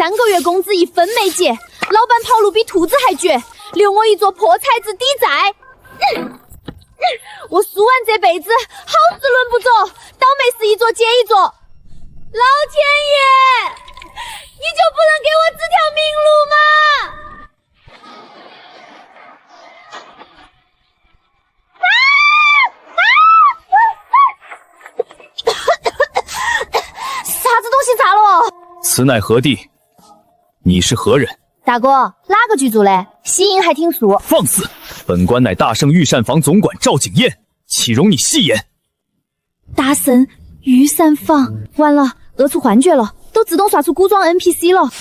3个月工资1分没结，老板跑路比兔子还绝，留我一座破财子抵债。我苏完这辈子好事轮不着，倒霉事一座接一座。老天爷，你就不能给我指条明路吗？啥子东西砸了？此乃何地？你是何人？大哥，哪个剧组的？戏音还挺素。放肆！本官乃大圣御膳房总管赵景彦，岂容你戏言？大圣御膳房，完了，恶出幻觉了，都自动刷出古装 NPC 了。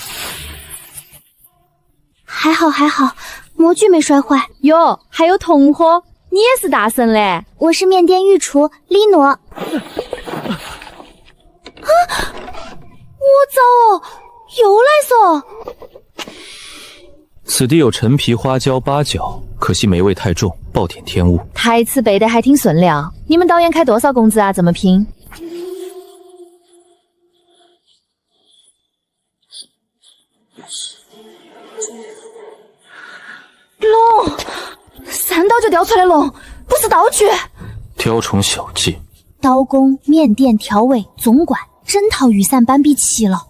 还好，模具没摔坏。哟，还有同伙，你也是大圣嘞？我是面店御厨丽诺。啊！我操哦，又来嗦！此地有陈皮花椒八角，可惜霉味太重，暴殄天物。台词背得还挺顺溜。你们导演开多少工资啊？这么拼？龙，3刀就掉出来龙，不是道具。雕虫小技。刀工、面店、调味、总管，整套御膳班比齐了。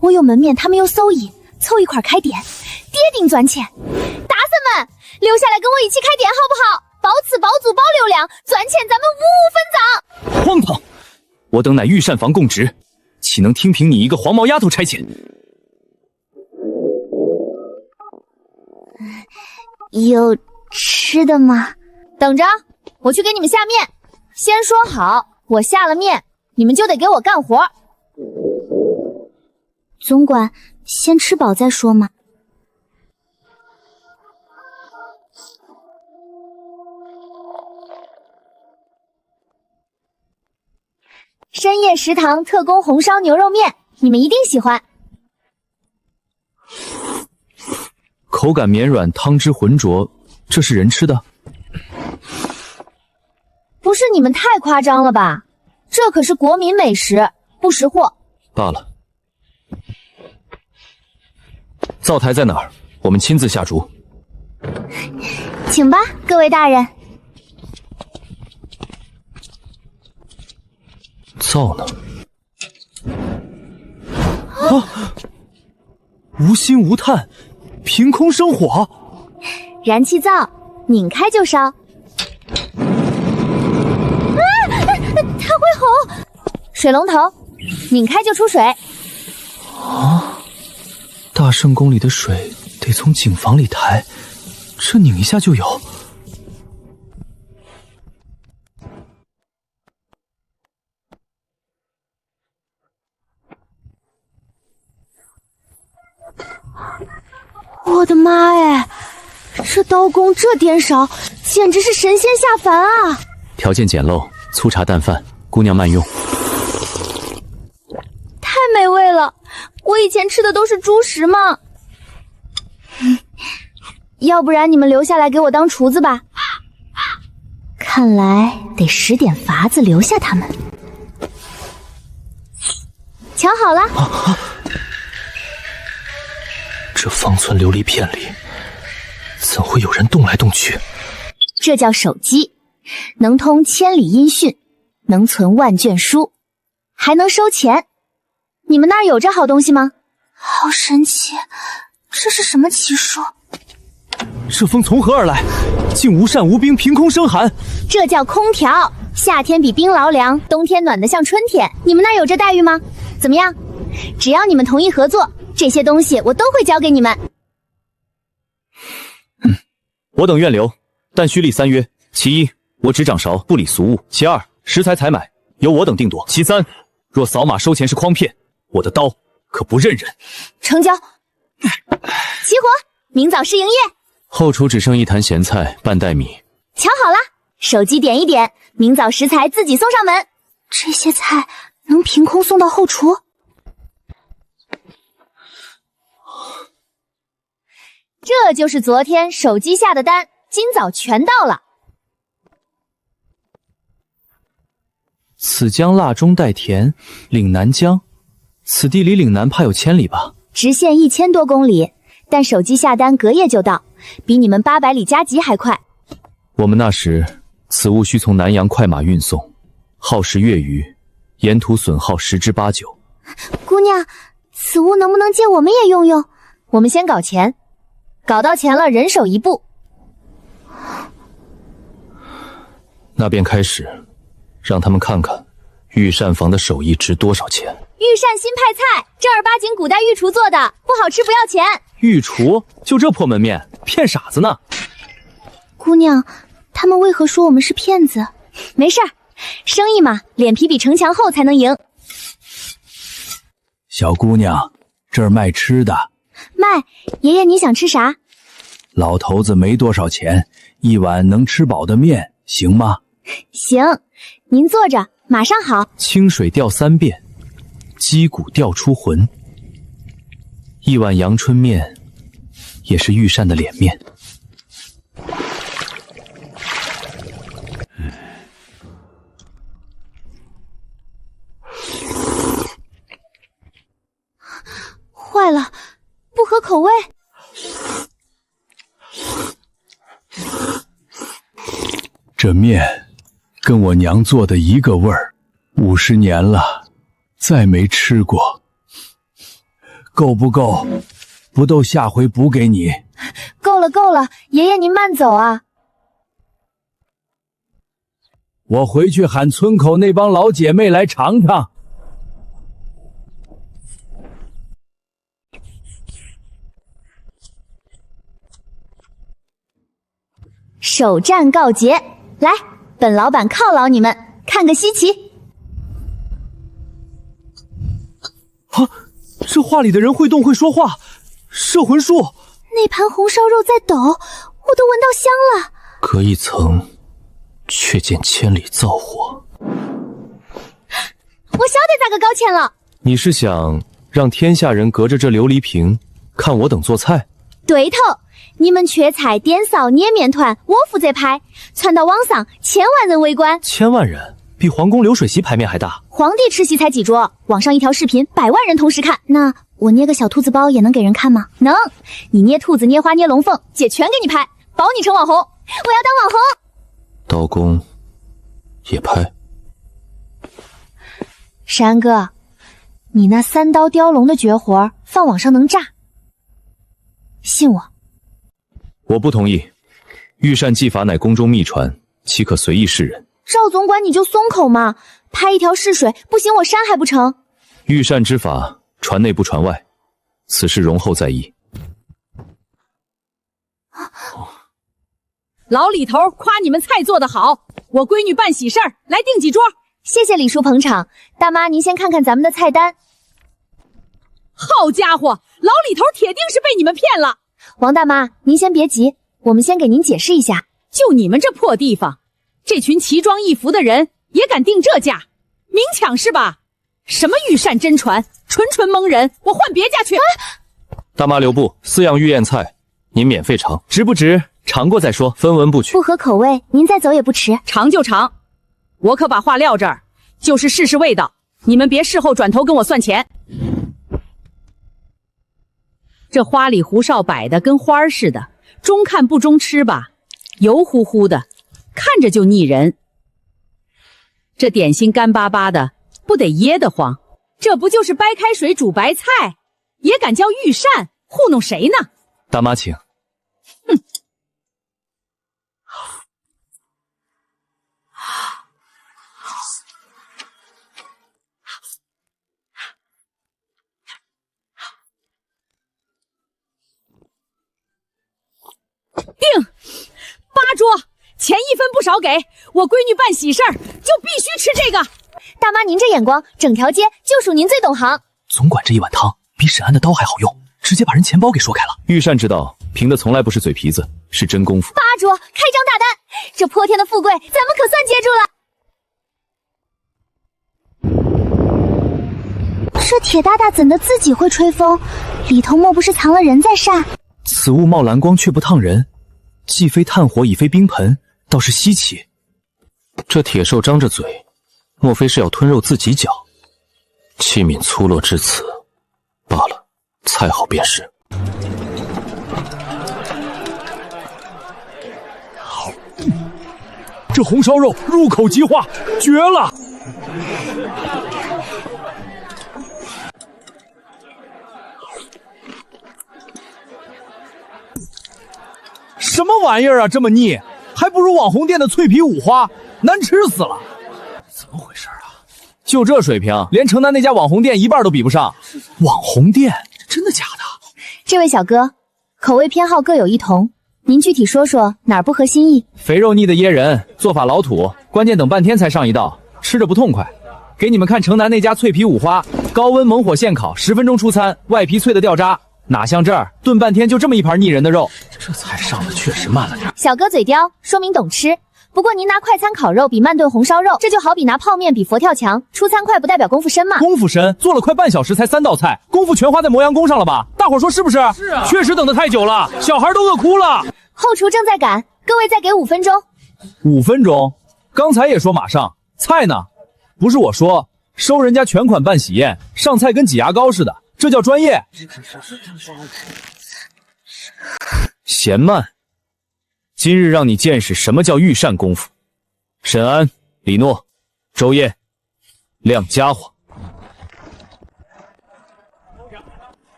我有门面，他们有手艺，凑一块开店，跌定赚钱。大神们，留下来跟我一起开店好不好？包吃包住包流量，赚钱咱们五五分账。荒唐！我等乃御膳房供职，岂能听凭你一个黄毛丫头差遣？有吃的吗？等着，我去给你们下面。先说好，我下了面，你们就得给我干活。总管，先吃饱再说嘛。深夜食堂特供红烧牛肉面，你们一定喜欢。口感绵软，汤汁浑浊，这是人吃的？不是你们太夸张了吧？这可是国民美食，不识货。罢了。灶台在哪儿？我们亲自下厨。请吧，各位大人。灶呢？啊！无心无炭，凭空生火。燃气灶，拧开就烧。它会吼！水龙头，拧开就出水。啊！大圣宫里的水得从井房里抬，这拧一下就有。我的妈哎！这刀工这颠勺，简直是神仙下凡啊！条件简陋，粗茶淡饭，姑娘慢用。太美味了，我以前吃的都是猪食嘛。要不然你们留下来给我当厨子吧。看来得使点法子留下他们。瞧好了。这方寸琉璃片里，怎会有人动来动去？这叫手机，能通千里音讯，能存万卷书，还能收钱。你们那儿有这好东西吗？好神奇，这是什么奇术？这风从何而来？竟无扇无冰，凭空生寒。这叫空调，夏天比冰雹凉，冬天暖得像春天。你们那儿有这待遇吗？怎么样？只要你们同意合作，这些东西我都会交给你们。我等愿留，但需立3约：其一，我只掌勺，不理俗物；其二，食材采买由我等定夺；其三，若扫码收钱是诓骗，我的刀可不认人。成交。起火，明早试营业。后厨只剩1坛咸菜，半袋米。瞧好了，手机点一点，明早食材自己送上门。这些菜能凭空送到后厨？这就是昨天手机下的单，今早全到了。此江辣中带甜，岭南江，此地离岭南怕有千里吧？直线1000多公里，但手机下单隔夜就到，比你们800里加急还快。我们那时此物需从南洋快马运送，耗时月余，沿途损耗10之8九。姑娘，此物能不能借我们也用用？我们先搞钱，搞到钱了人手一部。那便开始，让他们看看御膳房的手艺值多少钱。御膳新派菜，正儿八经古代御厨做的，不好吃不要钱。御厨就这破门面，骗傻子呢。姑娘，他们为何说我们是骗子？没事儿，生意嘛，脸皮比城墙厚才能赢。小姑娘，这儿卖吃的。卖，爷爷你想吃啥？老头子没多少钱，一碗能吃饱的面，行吗？行，您坐着，马上好。清水吊3遍，击鼓调出魂。一碗阳春面，也是御膳的脸面。坏了，不合口味。这面跟我娘做的一个味儿，50年了，再没吃过。够不够？不都下回补给你。够了够了，爷爷您慢走啊。我回去喊村口那帮老姐妹来尝尝。首战告捷，来，本老板犒劳你们，看个稀奇。啊，这画里的人会动会说话，摄魂术。那盘红烧肉在抖，我都闻到香了。隔一层，却见千里灶火。我晓得咋个搞钱了。你是想让天下人隔着这琉璃瓶看我等做菜？对头，你们缺菜、颠扫、捏面团，我负责拍，传到网上，1000万人围观。1000万人，比皇宫流水席牌面还大。皇帝吃席才几桌，网上一条视频100万人同时看。那我捏个小兔子包也能给人看吗？能，你捏兔子、捏花、捏龙凤，姐全给你拍，保你成网红。我要当网红。刀工也拍。山哥，你那3刀雕龙的绝活放网上能炸，信我。我不同意，御膳技法乃宫中秘传，岂可随意示人？赵总管你就松口嘛，拍一条试水，不行我删还不成？御膳之法，传内不传外，此事容后再议。老李头夸你们菜做得好，我闺女办喜事儿，来订几桌。谢谢李叔捧场，大妈您先看看咱们的菜单。好家伙，老李头铁定是被你们骗了。王大妈，您先别急，我们先给您解释一下。就你们这破地方，这群奇装异服的人也敢定这价，明抢是吧？什么御膳真传，纯蒙人，我换别家去。大妈留步，4样御宴菜，您免费尝，值不值？尝过再说，分文不取。不合口味，您再走也不迟。尝就尝，我可把话撂这儿，就是试试味道，你们别事后转头跟我算钱。这花里胡哨摆的跟花儿似的，中看不中吃吧，油乎乎的，看着就腻人。这点心干巴巴的，不得噎得慌。这不就是白开水煮白菜，也敢叫御膳，糊弄谁呢？大妈请。哼。定8桌，钱1分不少给。我闺女办喜事儿，就必须吃这个。大妈您这眼光，整条街就属您最懂行。总管这一碗汤比沈安的刀还好用，直接把人钱包给说开了。御膳之道，凭的从来不是嘴皮子，是真功夫。8桌，开张大单，这泼天的富贵，咱们可算接住了。这铁大大怎的自己会吹风？里头莫不是藏了人在膳？此物冒蓝光却不烫人，既非炭火已非冰盆，倒是稀奇。这铁兽张着嘴，莫非是要吞肉自己嚼？器皿粗陋至此罢了。才好辨识。这红烧肉入口即化，绝了！什么玩意儿啊，这么腻，还不如网红店的脆皮五花，难吃死了！怎么回事啊？就这水平，连城南那家网红店一半都比不上。网红店？真的假的？这位小哥，口味偏好各有异同，您具体说说哪儿不合心意？肥肉腻的噎人，做法老土，关键等半天才上一道，吃着不痛快。给你们看城南那家脆皮五花，高温猛火现烤，10分钟出餐，外皮脆的掉渣，哪像这儿炖半天就这么一盘腻人的肉。这菜上的确实慢了点。小哥嘴刁，说明懂吃。不过您拿快餐烤肉比慢炖红烧肉，这就好比拿泡面比佛跳墙，出餐快不代表功夫深嘛。功夫深，做了快半小时才3道菜，功夫全花在磨洋工上了吧？大伙说是不是？是啊，确实等得太久了，小孩都饿哭了。后厨正在赶，各位再给5分钟。5分钟？刚才也说马上，菜呢？不是我说，收人家全款办喜宴，上菜跟挤牙膏似的，这叫专业。嫌慢，今日让你见识什么叫御膳功夫。沈安、李诺、周烨，亮家伙。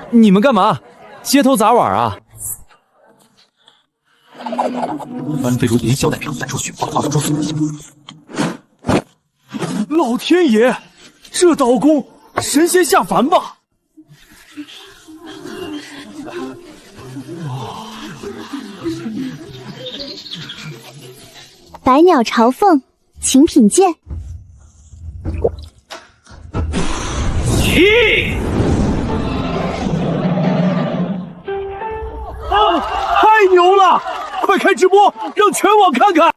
你们干嘛？街头砸碗啊？翻飞如林萧带上散出雪花，化成中老天爷，这刀工神仙下凡吧！百鸟朝凤，请品鉴。太牛了！快开直播，让全网看看！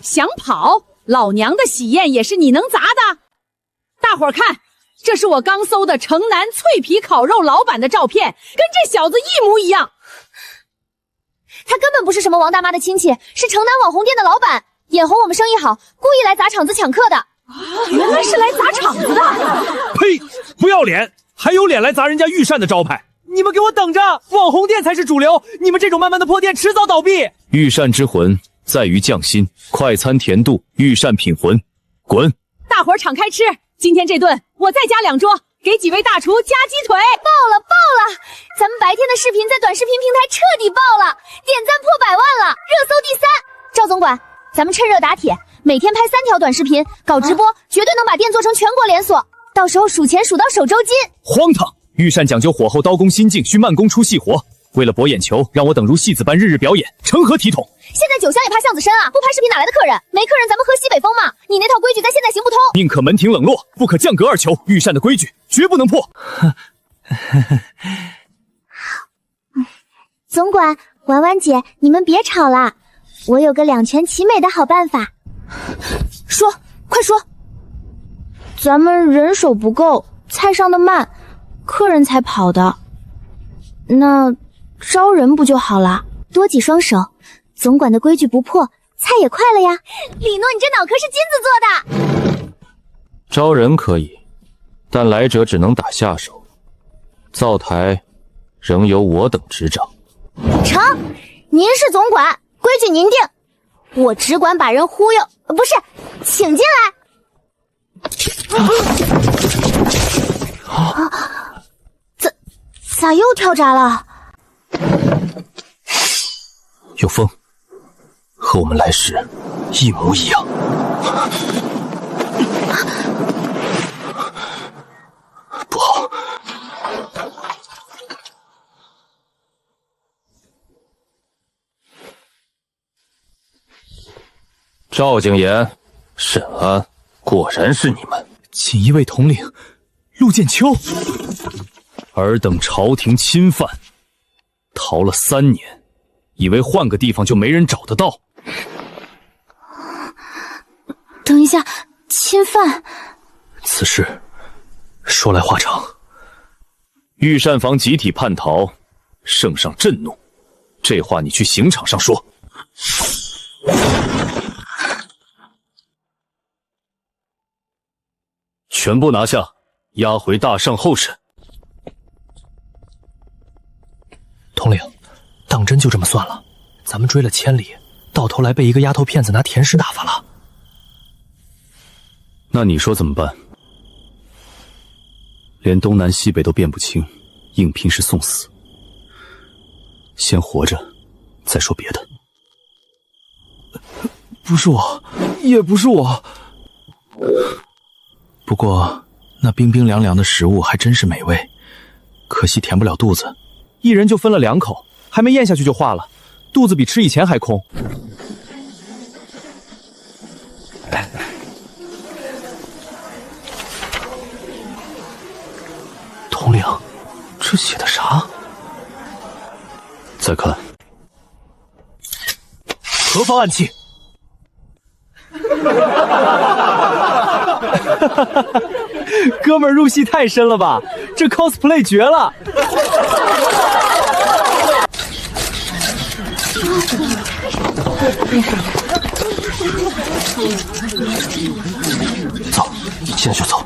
想跑？老娘的喜宴也是你能砸的！大伙儿看，这是我刚搜的城南脆皮烤肉老板的照片，跟这小子一模一样。他根本不是什么王大妈的亲戚，是城南网红店的老板，眼红我们生意好，故意来砸场子抢客的。原来是来砸场子的！呸！不要脸，还有脸来砸人家御膳的招牌！你们给我等着，网红店才是主流，你们这种慢慢的破店迟早倒闭。御膳之魂在于匠心，快餐甜度，御膳品魂，滚！大伙儿敞开吃，今天这顿我再加2桌，给几位大厨加鸡腿。爆了！咱们白天的视频在短视频平台彻底爆了，点赞破100万了，热搜第3。赵总管，咱们趁热打铁，每天拍3条短视频，搞直播，绝对能把店做成全国连锁，到时候数钱数到手抽筋。荒唐！御膳讲究火候刀工心境，需慢工出细活。为了博眼球，让我等如戏子般日日表演，成何体统？现在酒香也怕巷子深啊！不拍视频哪来的客人？没客人咱们喝西北风嘛！你那套规矩在现在行不通。宁可门庭冷落，不可降格而求。御膳的规矩绝不能破。总管，婉婉姐，你们别吵了，我有个2全其美的好办法。说，快说。咱们人手不够，菜上的慢，客人才跑的。那招人不就好了？多几双手，总管的规矩不破，菜也快了呀。李诺，你这脑壳是金子做的。招人可以，但来者只能打下手，灶台仍由我等执掌。成，您是总管，规矩您定，我只管把人忽悠，不是，请进来。咋又跳闸了？有风，和我们来时一模一样。不好！赵景言、沈安，果然是你们！锦衣卫统领陆剑秋，尔等朝廷侵犯，逃了3年，以为换个地方就没人找得到。等一下，侵犯？此事说来话长。御膳房集体叛逃，圣上震怒，这话你去刑场上说。全部拿下，押回大上候审。统领，当真就这么算了？咱们追了千里，到头来被一个丫头片子拿甜食打发了。那你说怎么办？连东南西北都辨不清，硬拼是送死。先活着，再说别的。不是我，也不是我。不过那冰冰凉凉的食物还真是美味，可惜填不了肚子。一人就分了2口，还没咽下去就化了，肚子比吃以前还空。统领，这写的啥？再看，何方暗器？哥们儿入戏太深了吧，这 cosplay 绝了！走，现在就走。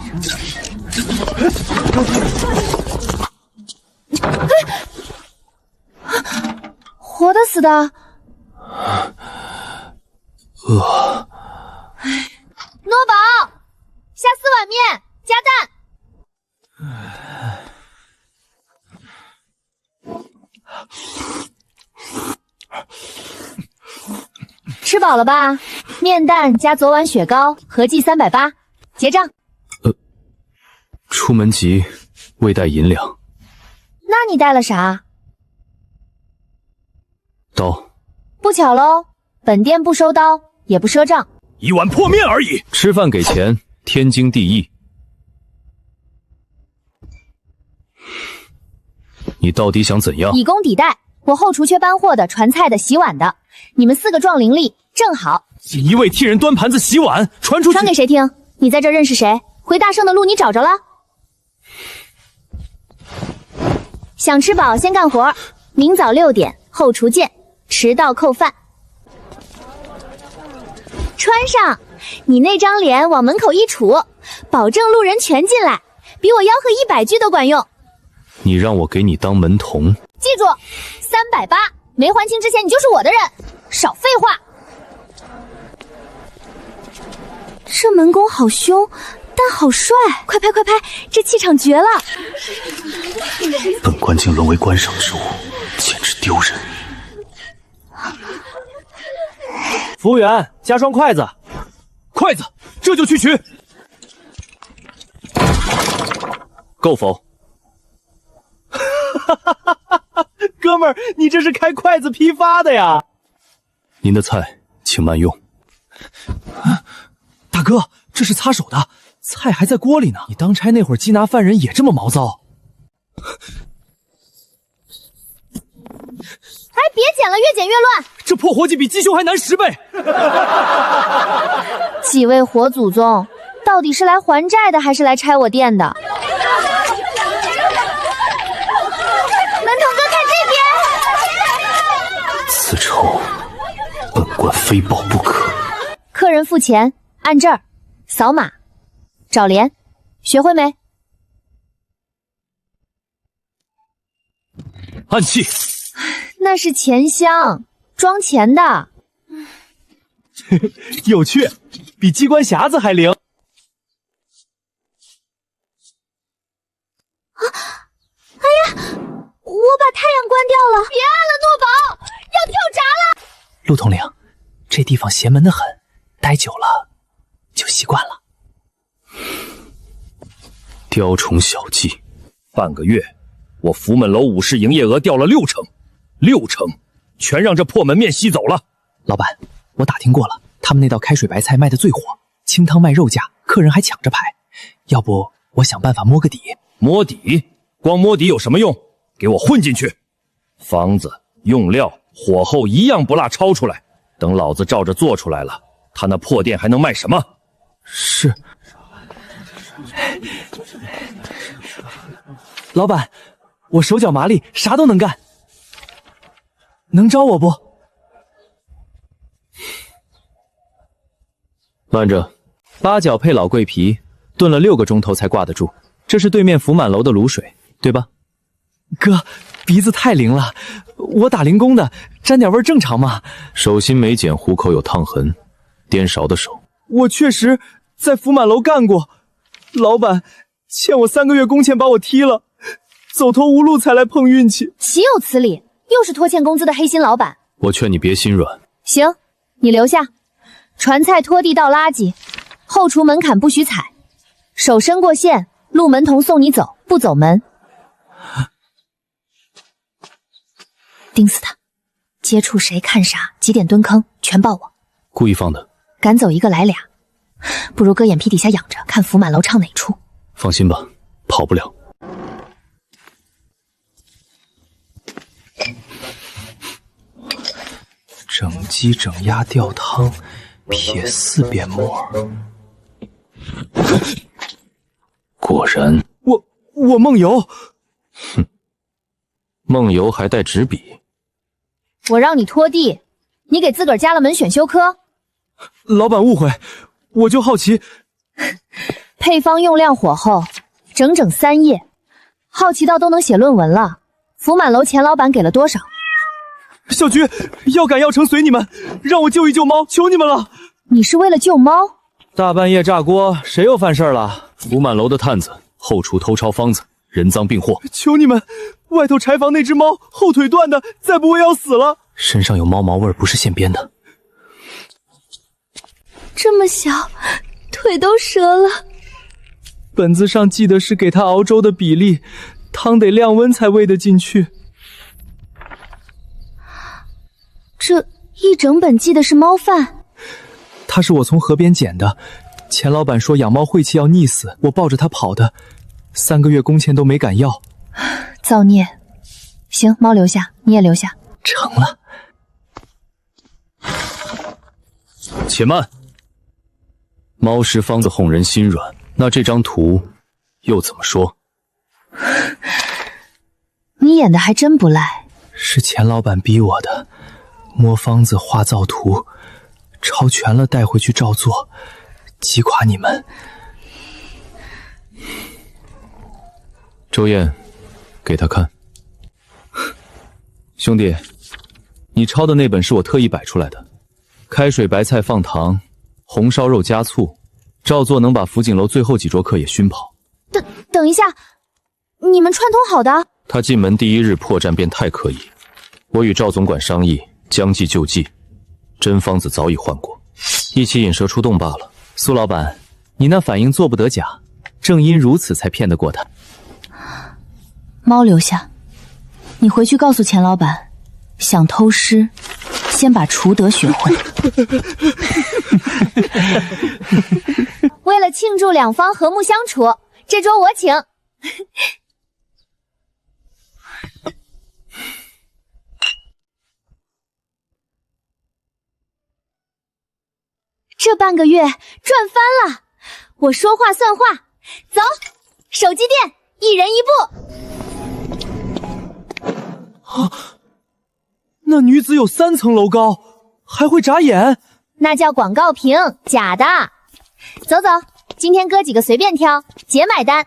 活的死的？饿。诺宝，下4碗面加蛋。吃饱了吧？面蛋加昨晚雪糕，合计380，结账。出门急，未带银两。那你带了啥？刀。不巧喽，本店不收刀，也不赊账。一碗破面而已。吃饭给钱，天经地义。你到底想怎样？以工抵代，我后厨缺搬货的、传菜的、洗碗的，你们4个壮伶俐，正好。一味替人端盘子、洗碗，传出去。传给谁听？你在这认识谁？回大圣的路你找着了？想吃饱先干活，明早6点后厨见，迟到扣饭。穿上，你那张脸往门口一杵，保证路人全进来，比我吆喝100句都管用。你让我给你当门童？记住，380，没还清之前你就是我的人，少废话。这门工好凶，但好帅！快拍快拍，这气场绝了！本官竟沦为观赏之物，简直丢人！服务员，加双筷子。筷子，这就去取。够否？哥们儿，你这是开筷子批发的呀？您的菜，请慢用。大哥，这是擦手的，菜还在锅里呢。你当差那会儿缉拿犯人也这么毛躁？哎，别剪了，越剪越乱。这破活计比鸡胸还难10倍。几位活祖宗，到底是来还债的还是来拆我店的？门童哥看这边。此仇，本官非报不可。客人付钱，按这儿扫码，找连，学会没？暗器。那是钱箱，装钱的。有趣，比机关匣子还灵。啊！哎呀，我把太阳关掉了。别按了，诺宝，要跳闸了。陆统领，这地方邪门的很，待久了就习惯了。雕虫小技，半个月，我福门楼午市营业额掉了60%，全让这破门面吸走了。老板，我打听过了，他们那道开水白菜卖的最火，清汤卖肉价，客人还抢着排。要不我想办法摸个底。摸底？光摸底有什么用？给我混进去！方子、用料、火候一样不落抄出来。等老子照着做出来了，他那破店还能卖什么？是。老板，我手脚麻利，啥都能干，能招我不？慢着，八角配老桂皮炖了6个钟头才挂得住。这是对面福满楼的卤水，对吧？哥，鼻子太灵了，我打零工的，沾点味正常吗？手心没剪，虎口有烫痕，颠勺的手。我确实在福满楼干过，老板欠我3个月工钱把我踢了，走投无路才来碰运气。岂有此理！又是拖欠工资的黑心老板。我劝你别心软。行，你留下。传菜、拖地、倒垃圾，后厨门槛不许踩，手伸过线，路门童送你走，不走门。盯死他！接触谁看啥，几点蹲坑，全报我。故意放的。赶走一个来俩，不如搁眼皮底下养着，看福满楼唱哪出。放心吧，跑不了。整鸡、整鸭、吊汤，撇4遍沫。果然，我梦游。哼，梦游还带纸笔。我让你拖地，你给自个儿加了门选修科。老板误会，我就好奇。配方用量火候，整整3页，好奇到都能写论文了。福满楼钱老板给了多少？小菊，要赶要成随你们，让我救一救猫，求你们了。你是为了救猫？大半夜炸锅，谁又犯事了？福满楼的探子，后厨偷抄方子，人赃并获。求你们，外头柴房那只猫后腿断的，再不会要死了。身上有猫毛味，不是现编的。这么小，腿都折了。本子上记得是给它熬粥的比例，汤得量温才喂得进去。这一整本记的是猫饭。它是我从河边捡的，钱老板说养猫晦气要溺死，我抱着它跑的，3个月工钱都没敢要。造孽！行，猫留下，你也留下。成了。且慢，猫食方子哄人心软，那这张图又怎么说？你演的还真不赖。是钱老板逼我的，摸方子画造图，抄全了带回去照做，击垮你们。周燕，给他看。兄弟，你抄的那本是我特意摆出来的，开水白菜放糖，红烧肉加醋，照做能把福锦楼最后几桌客也熏跑。等一下，你们串通好的？他进门第1日破绽便太可疑，我与赵总管商议，将计就计，真方子早已换过，一起引蛇出洞罢了。苏老板，你那反应做不得假，正因如此才骗得过他。猫留下，你回去告诉钱老板，想偷师，先把厨德学会。为了庆祝两方和睦相处，这桌我请。这半个月赚翻了，我说话算话。走，手机店，1人1部。啊，那女子有3层楼高，还会眨眼？那叫广告屏，假的。走走，今天哥几个随便挑，姐买单。哇，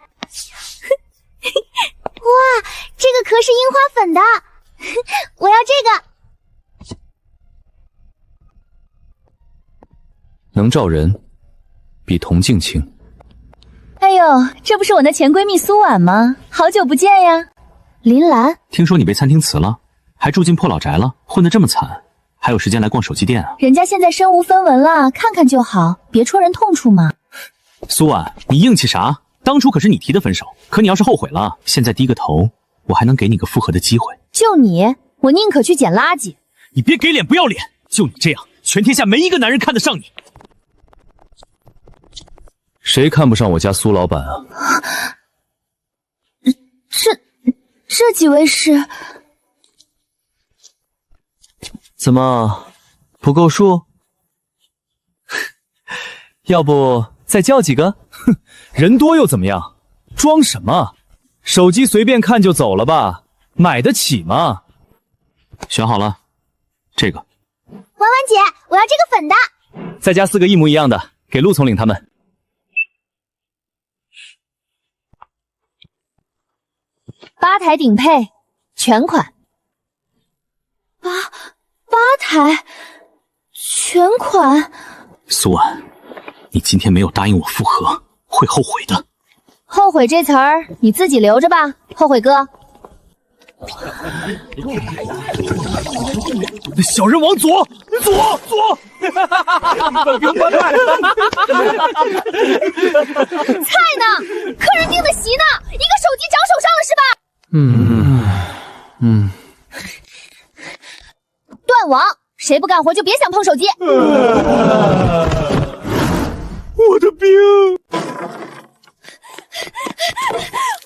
这个壳是樱花粉的，我要这个。能照人，比铜镜轻。哎呦，这不是我那前闺蜜苏婉吗？好久不见呀。林兰，听说你被餐厅辞了，还住进破老宅了，混得这么惨，还有时间来逛手机店啊？人家现在身无分文了，看看就好，别戳人痛处嘛。苏婉，你硬气啥？当初可是你提的分手，可你要是后悔了，现在低个头，我还能给你个复合的机会。就你，我宁可去捡垃圾。你别给脸不要脸，就你这样，全天下没一个男人看得上你。谁看不上我家苏老板啊？这几位是？怎么不够数？要不再叫几个？哼，人多又怎么样？装什么？手机随便看就走了吧？买得起吗？选好了，这个。婉婉姐，我要这个粉的。再加4个一模一样的，给陆总领他们。8台顶配，全款。8台，全款。苏婉，你今天没有答应我复合，会后悔的。后悔这词儿你自己留着吧，后悔哥。小人往左，左！本兵官派。菜呢？客人订的席呢？一个手机长手上了是吧？断网，谁不干活就别想碰手机。我的兵！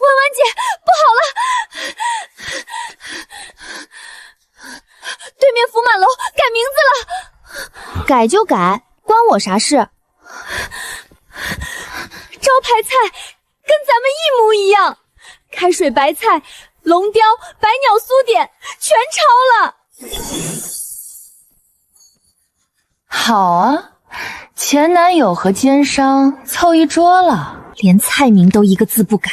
婉姐，不好了！对面福满楼改名字了。改就改，关我啥事？招牌菜跟咱们一模一样，开水白菜、龙雕、百鸟酥点全抄了。好啊，前男友和奸商凑一桌了，连菜名都一个字不改。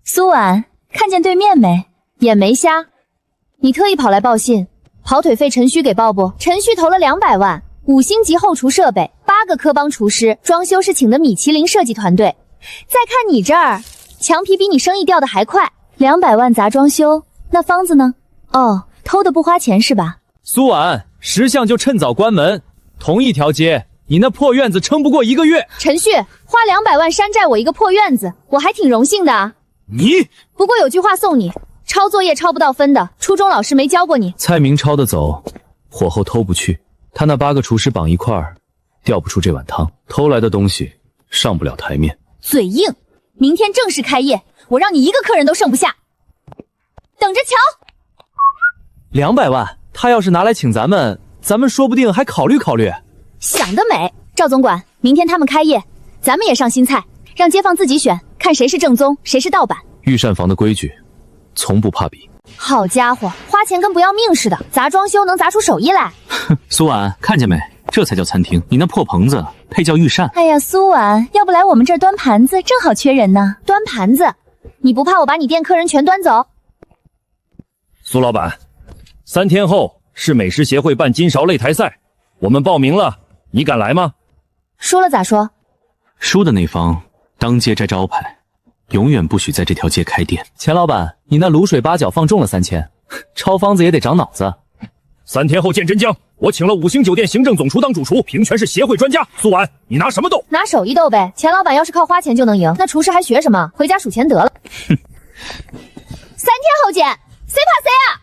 苏婉，看见对面没？眼没瞎？你特意跑来报信，跑腿费陈旭给报不？陈旭投了200万，5星级后厨设备，8个科帮厨师，装修是请的米其林设计团队。再看你这儿，墙皮比你生意掉的还快，200万砸装修，那方子呢？哦，偷的不花钱是吧？苏婉，识相就趁早关门。同一条街，你那破院子撑不过1个月。陈旭，花200万山寨我一个破院子，我还挺荣幸的啊。你不过有句话送你，抄作业抄不到分的，初中老师没教过你。蔡明抄得走，火候偷不去。他那8个厨师绑一块儿，调不出这碗汤。偷来的东西上不了台面。嘴硬，明天正式开业，我让你一个客人都剩不下，等着瞧。200万，他要是拿来请咱们说不定还考虑考虑。想得美，赵总管，明天他们开业，咱们也上新菜，让街坊自己选，看谁是正宗，谁是盗版。御膳房的规矩，从不怕比。好家伙，花钱跟不要命似的，砸装修能砸出手艺来。苏婉，看见没？这才叫餐厅，你那破棚子配叫御膳。哎呀，苏婉，要不来我们这儿端盘子，正好缺人呢。端盘子，你不怕我把你店客人全端走？苏老板，3天后是美食协会办金勺擂台赛，我们报名了，你敢来吗？输了咋说？输的那方当街摘招牌，永远不许在这条街开店。钱老板，你那卤水8角放中了3000，抄方子也得长脑子。 3天后见真章，我请了5星酒店行政总厨当主厨，评拳是协会专家。苏婉，你拿什么斗？拿手艺斗呗。钱老板要是靠花钱就能赢，那厨师还学什么？回家数钱得了。哼，3天后见，谁怕谁啊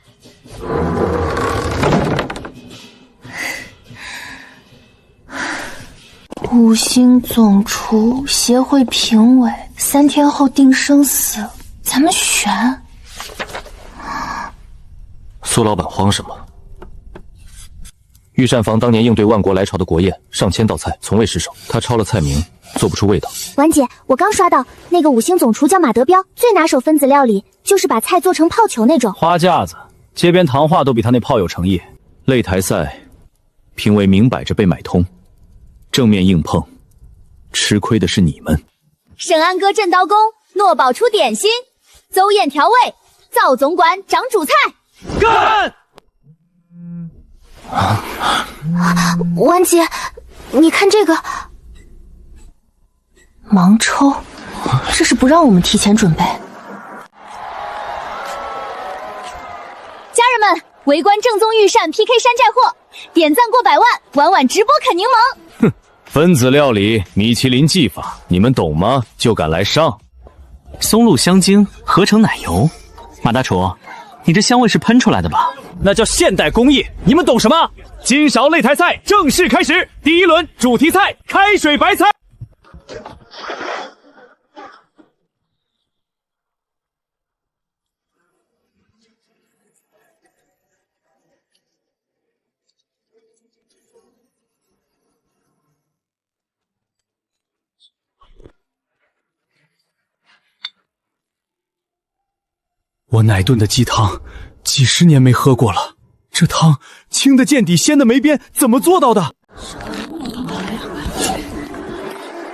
？5星总厨协会评委，3天后定生死，咱们选。苏老板慌什么？御膳房当年应对万国来朝的国宴，上千道菜从未失手。他抄了菜名，做不出味道。婉姐，我刚刷到那个5星总厨叫马德彪，最拿手分子料理就是把菜做成泡球那种。花架子，街边谈话都比他那炮有诚意。擂台赛，评委明摆着被买通，正面硬碰，吃亏的是你们。沈安哥震刀工，诺宝出点心，邹燕调味，赵总管掌主菜。干！婉姐，你看这个，盲抽，这是不让我们提前准备。家人们，围观正宗御膳 PK 山寨货，点赞过100万，晚晚直播啃柠檬。哼，分子料理，米其林技法，你们懂吗？就敢来上。松露香精合成奶油，马大厨，你这香味是喷出来的吧？那叫现代工艺，你们懂什么？金勺擂台赛正式开始，第1轮主题菜开水白菜。我奶炖的鸡汤，几10年没喝过了。这汤清的见底，鲜的没边，怎么做到的？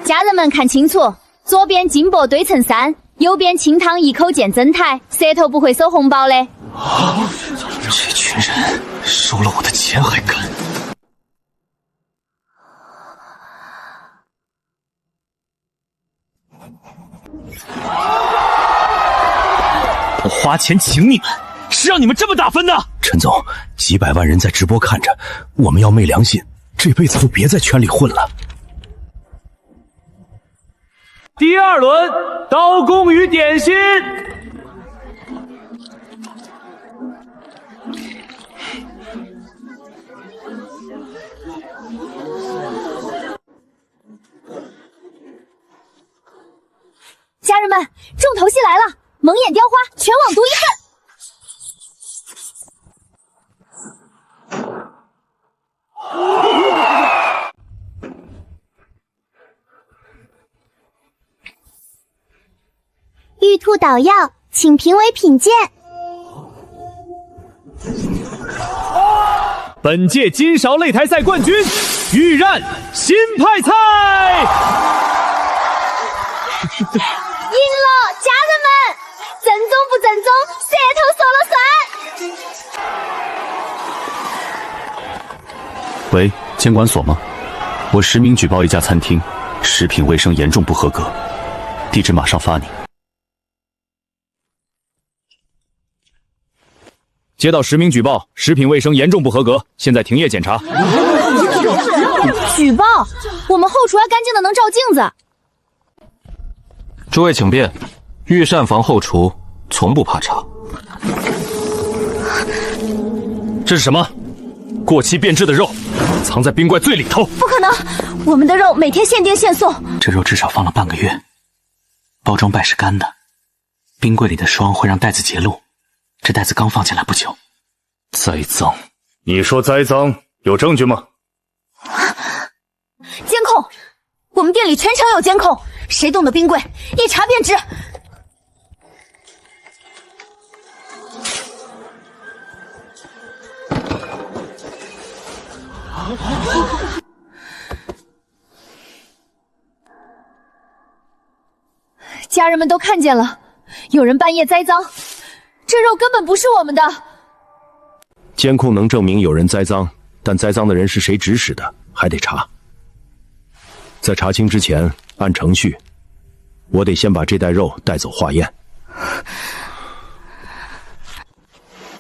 家人们看清楚，左边金箔对称3，右边清汤一口见真台，舌头不会收红包的。这群人收了我的钱还敢！我花钱请你们，是让你们这么打分的？陈总，几百万人在直播看着，我们要昧良心，这辈子就别在圈里混了。第2轮刀工与点心。家人们，重头戏来了！蒙眼雕花，全网独一份。玉兔捣药，请评委品鉴。本届金勺擂台赛冠军，玉髯新派菜。赢了，家人们！正宗不正宗，舌头说了算。喂，监管所吗？我实名举报一家餐厅，食品卫生严重不合格，地址马上发你。接到实名举报，食品卫生严重不合格，现在停业检查。举报？我们后厨要干净的能照镜子。诸位请便，御膳房后厨从不怕茶。这是什么？过期变质的肉，藏在冰柜最里头。不可能，我们的肉每天限定限送。这肉至少放了半个月，包装袋是干的，冰柜里的霜会让袋子结露。这袋子刚放进来不久。栽赃？你说栽赃有证据吗？监控，我们店里全程有监控，谁动的冰柜，一查便知。家人们都看见了，有人半夜栽赃，这肉根本不是我们的。监控能证明有人栽赃，但栽赃的人是谁指使的，还得查。在查清之前，按程序，我得先把这袋肉带走化验。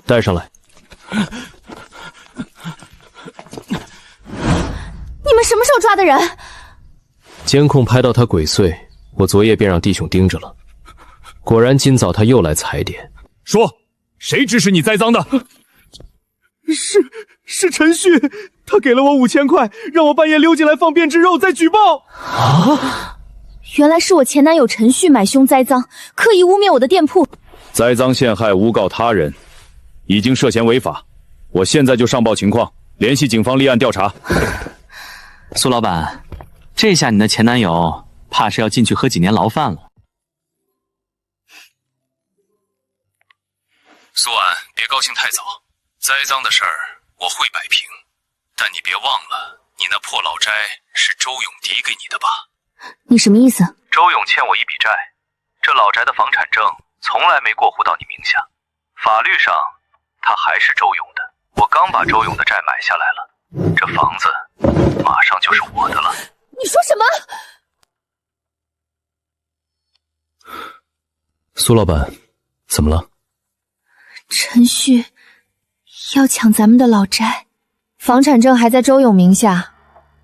带上来。你们什么时候抓的人？监控拍到他鬼祟，我昨夜便让弟兄盯着了。果然，今早他又来踩点。说，谁指使你栽赃的？是陈旭，他给了我5000块，让我半夜溜进来放变质肉，再举报。原来是我前男友陈旭买凶栽赃，刻意污蔑我的店铺。栽赃陷害、诬告他人，已经涉嫌违法。我现在就上报情况，联系警方立案调查。苏老板，这下你的前男友怕是要进去喝几年牢饭了。苏婉，别高兴太早，栽赃的事儿我会摆平，但你别忘了，你那破老斋是周勇递给你的吧？你什么意思？周勇欠我一笔债，这老宅的房产证从来没过户到你名下，法律上他还是周勇的。我刚把周勇的债买下来了，这房子马上就是我的了。你说什么？苏老板，怎么了？陈旭要抢咱们的老宅，房产证还在周勇名下，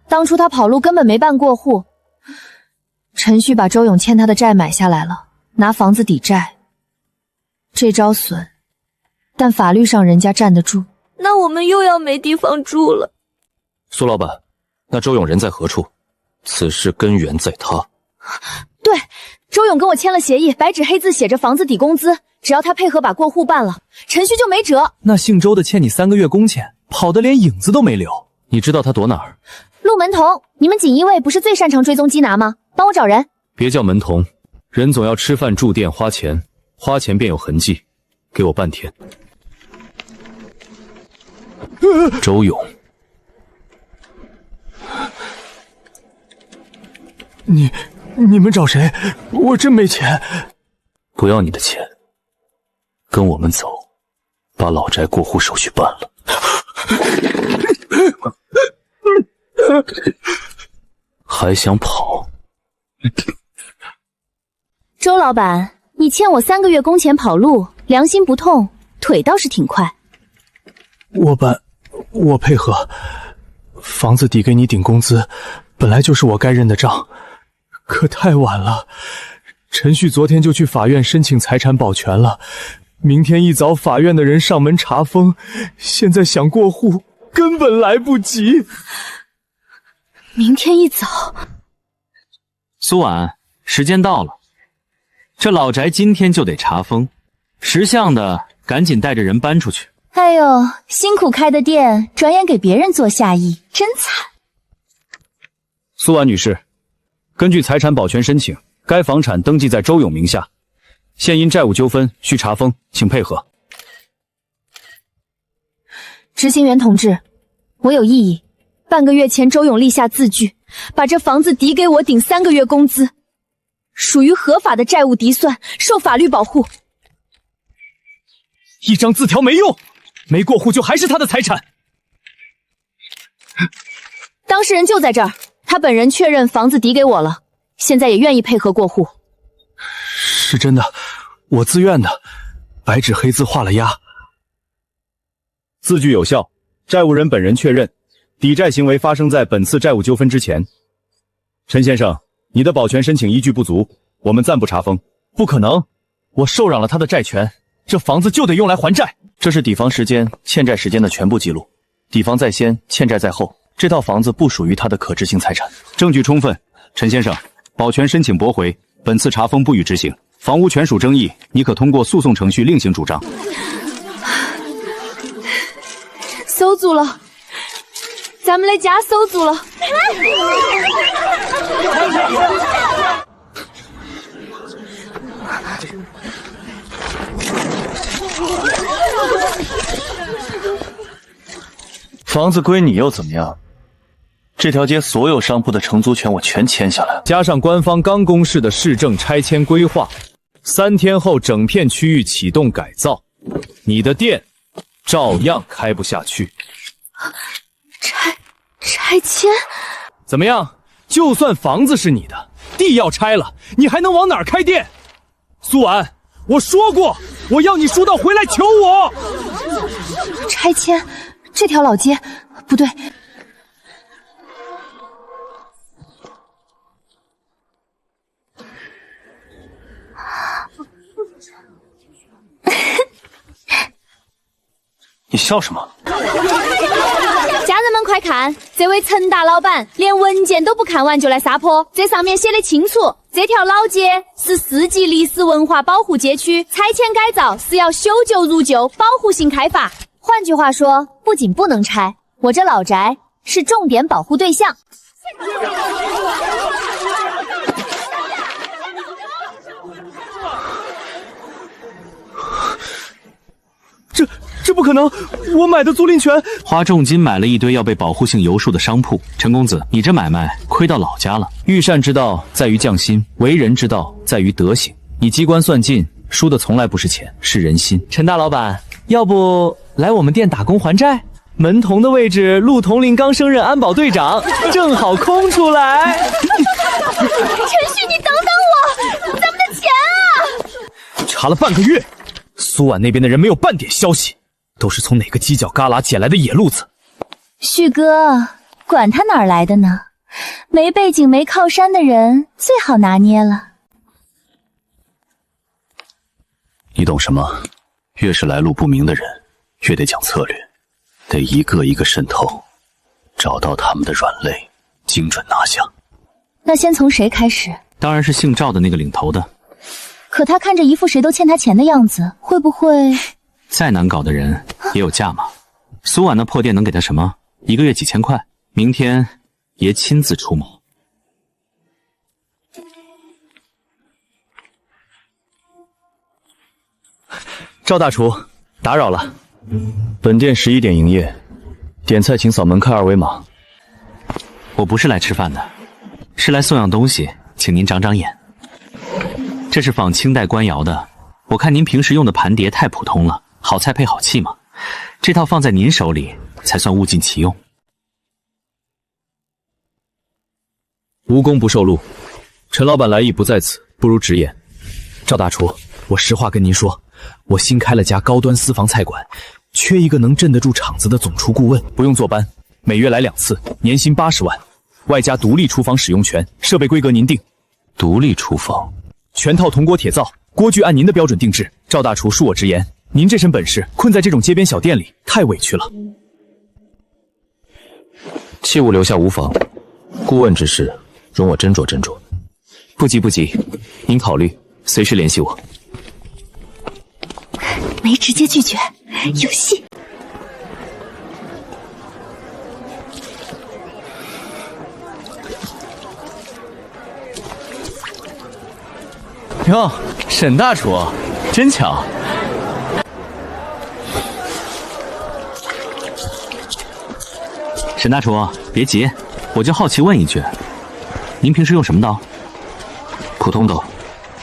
当初他跑路根本没办过户。陈旭把周勇欠他的债买下来了，拿房子抵债，这招损，但法律上人家站得住。那我们又要没地方住了。苏老板，那周勇人在何处？此事根源在他。对，周勇跟我签了协议，白纸黑字写着房子抵工资，只要他配合把过户办了，陈旭就没辙。那姓周的欠你3个月工钱，跑得连影子都没留。你知道他躲哪儿？陆门童，你们锦衣卫不是最擅长追踪缉拿吗？帮我找人。别叫门童，人总要吃饭住店花钱，花钱便有痕迹。给我半天。周勇，你们找谁？我真没钱。不要你的钱，跟我们走，把老宅过户手续办了。还想跑？周老板，你欠我3个月工钱跑路，良心不痛，腿倒是挺快。我配合，房子抵给你顶工资，本来就是我该认的账，可太晚了。陈旭昨天就去法院申请财产保全了，明天一早法院的人上门查封，现在想过户根本来不及。明天一早，苏婉，时间到了，这老宅今天就得查封，识相的赶紧带着人搬出去。哎呦，辛苦开的店，转眼给别人做下役，真惨。苏婉女士，根据财产保全申请，该房产登记在周勇名下，现因债务纠纷需查封，请配合。执行员同志，我有异议。半个月前周勇立下字据，把这房子抵给我顶3个月工资，属于合法的债务抵算，受法律保护。一张字条没用，没过户就还是他的财产。当事人就在这儿，他本人确认房子抵给我了，现在也愿意配合过户。是真的，我自愿的，白纸黑字画了押。字据有效，债务人本人确认，抵债行为发生在本次债务纠纷之前。陈先生，你的保全申请依据不足，我们暂不查封。不可能，我受让了他的债权，这房子就得用来还债。这是抵房时间、欠债时间的全部记录，抵房在先，欠债在后，这套房子不属于他的可执行财产。证据充分，陈先生，保全申请驳回，本次查封不予执行。房屋权属争议，你可通过诉讼程序另行主张。收足了，咱们的家收足了。房子归你又怎么样？这条街所有商铺的承租权我全签下来，加上官方刚公示的市政拆迁规划，3天后整片区域启动改造，你的店照样开不下去。拆迁？怎么样？就算房子是你的，地要拆了，你还能往哪儿开店？苏婉，我说过，我要你赎到回来求我。拆迁？这条老街不对。你笑什么？家人们快看，这位陈大老板连文件都不看完就来撒泼，这上面写的清楚，这条老街是4级历史文化保护街区，拆迁改造是要修旧如旧，保护性开发。换句话说，不仅不能拆，我这老宅是重点保护对象。这不可能！我买的租赁权，花重金买了一堆要被保护性游说的商铺。陈公子，你这买卖亏到老家了。御善之道在于匠心，为人之道在于德行。你机关算尽，输的从来不是钱，是人心。陈大老板，要不来我们店打工还债？门童的位置，陆统领刚升任安保队长，正好空出来。陈旭，你等等我，咱们的钱啊！查了半个月，苏婉那边的人没有半点消息，都是从哪个犄角旮旯捡来的野路子。旭哥，管他哪儿来的呢？没背景、没靠山的人最好拿捏了。你懂什么？越是来路不明的人，越得讲策略，得一个一个渗透，找到他们的软肋，精准拿下。那先从谁开始？当然是姓赵的那个领头的。可他看着一副谁都欠他钱的样子，会不会……再难搞的人也有价码。苏婉的破店能给他什么？1个月几千块，明天爷亲自出马。赵大厨，打扰了。本店11点营业，点菜请扫门开2维码。我不是来吃饭的，是来送样东西，请您长长眼。这是仿清代官窑的。我看您平时用的盘碟太普通了，好菜配好气嘛。这套放在您手里才算物尽其用。无功不受禄，陈老板来意不在此，不如直言。赵大厨，我实话跟您说，我新开了家高端私房菜馆，缺一个能镇得住场子的总厨顾问，不用坐班，每月来2次，年薪80万，外加独立厨房使用权，设备规格您定。独立厨房，全套铜锅铁灶，锅具按您的标准定制。赵大厨，恕我直言，您这身本事困在这种街边小店里，太委屈了。器物留下无妨，顾问之事，容我斟酌斟酌。不急不急，您考虑，随时联系我。没直接拒绝，有戏。哟，沈大厨，真巧。沈大厨，别急，我就好奇问一句，您平时用什么刀？普通刀。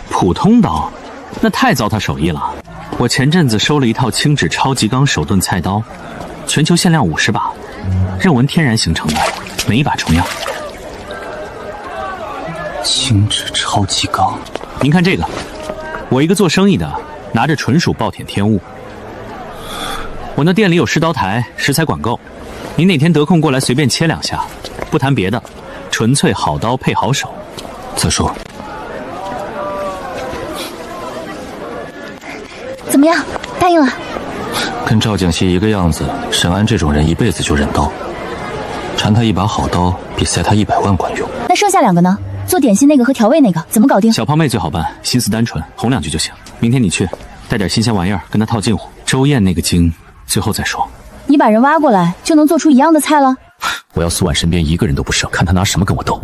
普通刀？那太糟蹋手艺了。我前阵子收了一套轻质超级钢手钝菜刀，全球限量50把，刃纹天然形成的，没一把重样。轻质超级钢。您看这个，我一个做生意的，拿着纯属暴殄天物。我那店里有试刀台，食材管够，您哪天得空过来随便切2下，不谈别的，纯粹好刀配好手。再说，怎么样？答应了？跟赵景熙一个样子，沈安这种人一辈子就认刀，缠他一把好刀比塞他100万管用。那剩下2个呢？做点心那个和调味那个怎么搞定？小胖妹最好办，心思单纯，哄2句就行。明天你去，带点新鲜玩意儿跟他套近乎。周燕那个精，最后再说。你把人挖过来，就能做出一样的菜了？我要苏婉身边一个人都不剩，看他拿什么跟我斗。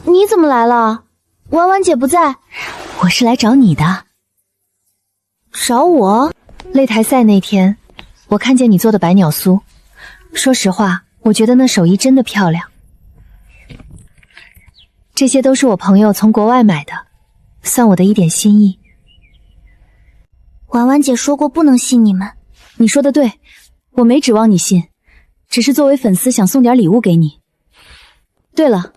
你怎么来了？婉婉姐不在。我是来找你的。找我？擂台赛那天，我看见你做的百鸟酥，说实话，我觉得那手艺真的漂亮。这些都是我朋友从国外买的，算我的一点心意。婉婉姐说过不能信你们。你说的对，我没指望你信，只是作为粉丝想送点礼物给你。对了，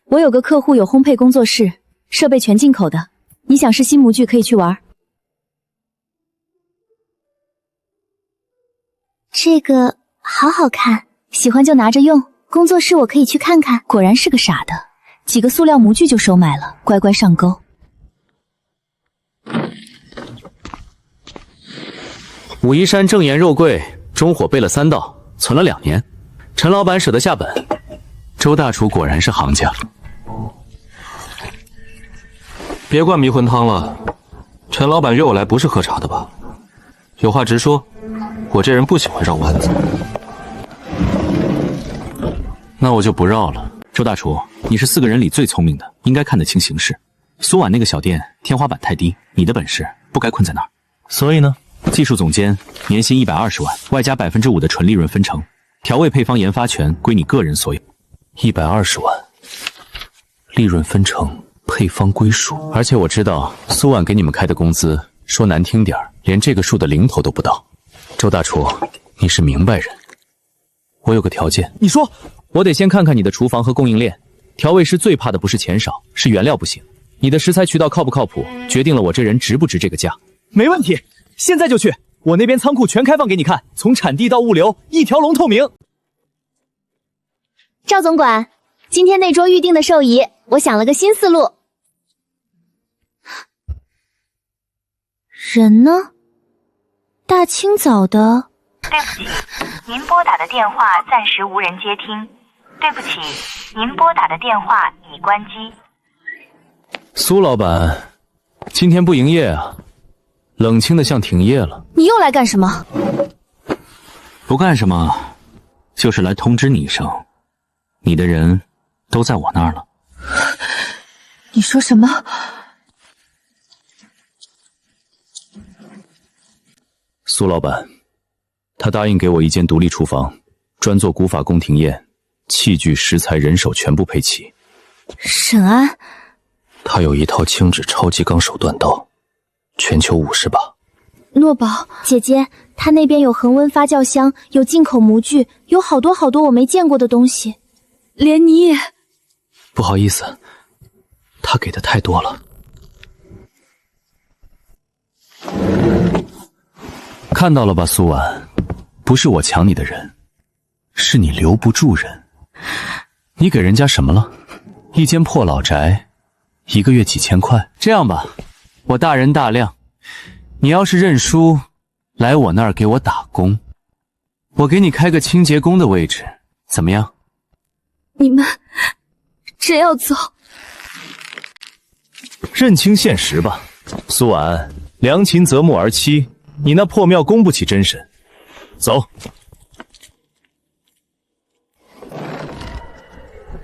我有个客户有烘焙工作室，设备全进口的，你想试新模具可以去玩。这个好好看，喜欢就拿着用，工作室我可以去看看。果然是个傻的，几个塑料模具就收买了，乖乖上钩。武夷山正岩肉桂中火备了3道，存了2年。陈老板舍得下本，周大厨果然是行家。别灌迷魂汤了，陈老板约我来不是喝茶的吧？有话直说，我这人不喜欢绕弯子。那我就不绕了。周大厨，你是4个人里最聪明的，应该看得清形势。苏婉那个小店天花板太低，你的本事不该困在那儿。所以呢？技术总监年薪120万，外加5%的纯利润分成，调味配方研发权归你个人所有。120万，利润分成，配方归属。而且我知道苏婉给你们开的工资，说难听点连这个数的零头都不到。周大厨，你是明白人，我有个条件。你说，我得先看看你的厨房和供应链。调味师最怕的不是钱少，是原料不行。你的食材渠道靠不靠谱，决定了我这人值不值这个价。没问题。现在就去，我那边仓库全开放给你看，从产地到物流一条龙透明。赵总管，今天那桌预定的寿仪，我想了个新思路。人呢？大清早的。对不起，您拨打的电话暂时无人接听。对不起，您拨打的电话已关机。苏老板，今天不营业啊？冷清的像停业了。你又来干什么？不干什么，就是来通知你一声，你的人都在我那儿了。你说什么？苏老板，他答应给我一间独立厨房，专做古法宫廷宴，器具、食材、人手全部配齐。沈安，他有一套轻质超级钢手断刀，全球50把。诺宝姐姐，他那边有恒温发酵箱，有进口模具，有好多好多我没见过的东西。连你也……不好意思，他给的太多了。看到了吧，苏婉，不是我抢你的人，是你留不住人。你给人家什么了？一间破老宅，1个月几千块。这样吧，我大人大量，你要是认输，来我那儿给我打工，我给你开个清洁工的位置，怎么样？你们真要走？认清现实吧，苏婉，良禽择木而栖，你那破庙供不起真神。走。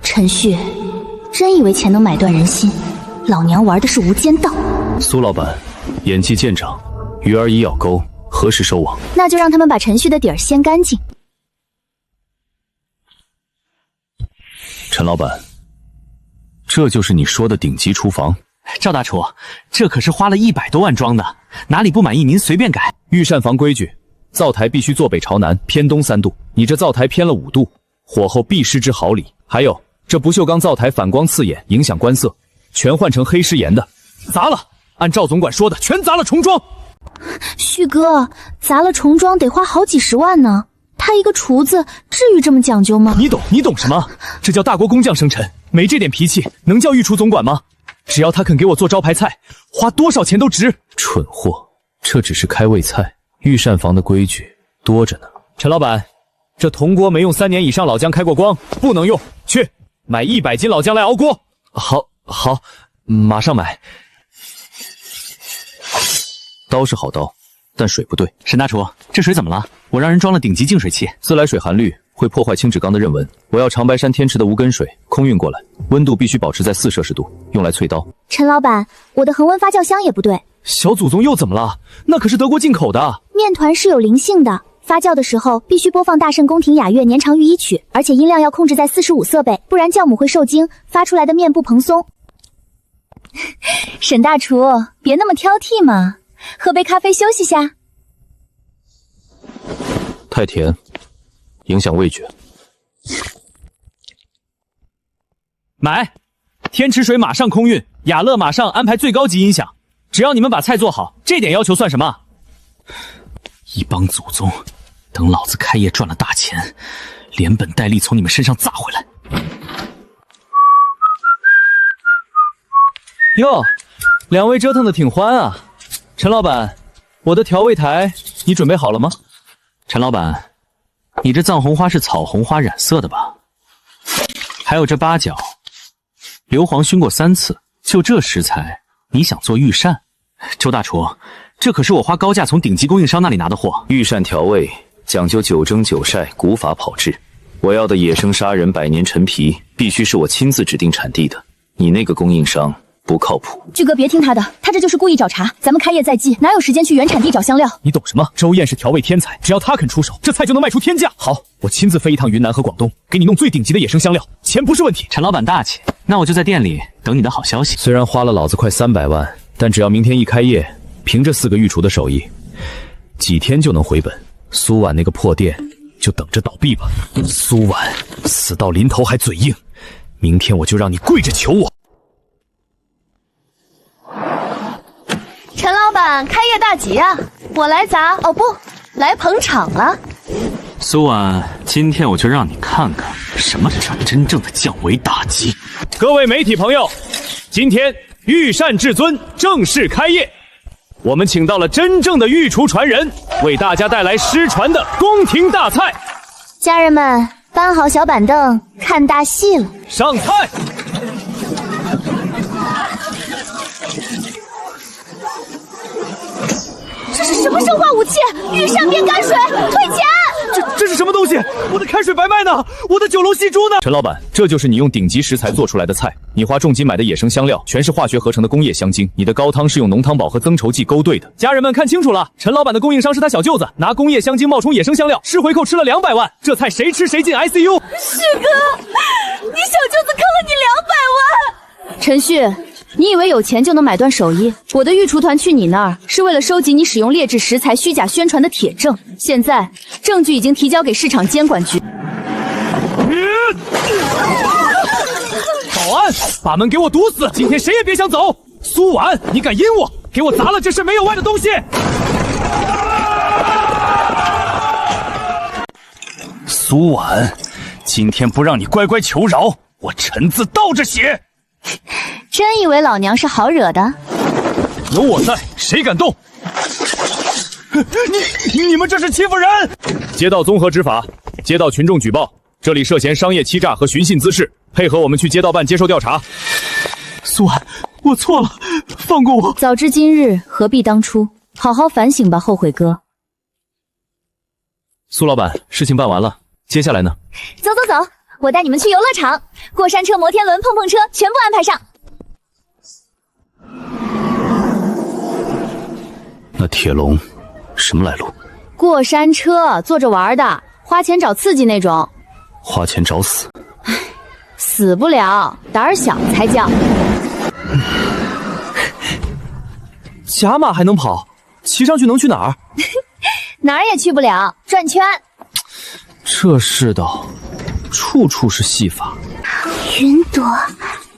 陈旭，真以为钱能买断人心？老娘玩的是无间道。苏老板，演技见长，鱼儿已咬钩，何时收网？那就让他们把陈旭的底儿掀干净。陈老板，这就是你说的顶级厨房？赵大厨，这可是花了100多万装的，哪里不满意您随便改。御膳房规矩，灶台必须坐北朝南，偏东3度。你这灶台偏了5度，火候必失之毫厘。还有，这不锈钢灶台反光刺眼，影响观色，全换成黑石岩的。砸了，按赵总管说的，全砸了重装。旭哥，砸了重装得花好几10万呢。他一个厨子，至于这么讲究吗？你懂什么？这叫大国工匠生辰，没这点脾气，能叫御厨总管吗？只要他肯给我做招牌菜，花多少钱都值。蠢货，这只是开胃菜，御膳房的规矩多着呢。陈老板，这铜锅没用3年以上老姜开过光，不能用。去买100斤老姜来熬锅。好，马上买。刀是好刀，但水不对。沈大厨，这水怎么了？我让人装了顶级净水器，自来水含氯会破坏轻质钢的韧纹。我要长白山天池的无根水空运过来，温度必须保持在4摄氏度，用来淬刀。陈老板，我的恒温发酵箱也不对。小祖宗又怎么了？那可是德国进口的。面团是有灵性的，发酵的时候必须播放大圣宫廷雅乐年长御衣曲，而且音量要控制在45色贝，不然酵母会受惊，发出来的面不蓬松。沈大厨，别那么挑剔嘛，喝杯咖啡休息下。太甜，影响味觉。买，天池水马上空运，雅乐马上安排最高级音响。只要你们把菜做好，这点要求算什么？一帮祖宗，等老子开业赚了大钱，连本带利从你们身上砸回来。哟，2位折腾的挺欢啊。陈老板，我的调味台你准备好了吗？陈老板，你这藏红花是草红花染色的吧？还有这八角，硫磺熏过3次，就这食材，你想做御膳？周大厨，这可是我花高价从顶级供应商那里拿的货。御膳调味讲究9蒸9晒，古法炮制。我要的野生杀人100年陈皮，必须是我亲自指定产地的。你那个供应商不靠谱。巨哥别听他的，他这就是故意找茬。咱们开业在即，哪有时间去原产地找香料？你懂什么？周燕是调味天才，只要他肯出手，这菜就能卖出天价。好，我亲自飞一趟云南和广东，给你弄最顶级的野生香料，钱不是问题。陈老板大气，那我就在店里等你的好消息。虽然花了老子快300万，但只要明天一开业，凭这4个御厨的手艺，几天就能回本。苏婉那个破店就等着倒闭吧。苏婉死到临头还嘴硬，明天我就让你跪着求我。陈老板开业大吉啊！我来砸哦不，来捧场了。苏婉，今天我就让你看看什么叫真正的降维打击。各位媒体朋友，今天御膳至尊正式开业，我们请到了真正的御厨传人，为大家带来失传的宫廷大菜。家人们，搬好小板凳，看大戏了。上菜！这是什么生化武器？御膳变泔水，退钱！这是什么东西？我的开水白卖呢！我的酒楼戏珠呢？陈老板，这就是你用顶级食材做出来的菜。你花重金买的野生香料，全是化学合成的工业香精。你的高汤是用浓汤宝和增稠剂勾兑的。家人们看清楚了，陈老板的供应商是他小舅子，拿工业香精冒充野生香料，吃回扣吃了200万。这菜谁吃谁进 ICU。旭哥，你小舅子坑了你200万！陈旭，你以为有钱就能买断手艺？我的御厨团去你那儿是为了收集你使用劣质食材虚假宣传的铁证，现在证据已经提交给市场监管局。保安，把门给我堵死！今天谁也别想走！苏婉，你敢阴我，给我砸了这事没有歪的东西！苏婉，今天不让你乖乖求饶，我陈字倒着写！真以为老娘是好惹的？有我在，谁敢动？你们这是欺负人！街道综合执法，接到群众举报，这里涉嫌商业欺诈和寻衅滋事，配合我们去街道办接受调查。苏婉，我错了，放过我！早知今日，何必当初？好好反省吧，后悔哥。苏老板，事情办完了，接下来呢？走走走，我带你们去游乐场，过山车、摩天轮、碰碰车全部安排上。那铁笼什么来路？过山车，坐着玩的，花钱找刺激那种。花钱找死？死不了，胆儿小才叫。甲马还能跑，骑上去能去哪儿？哪儿也去不了，转圈。这世道，处处是戏法。云朵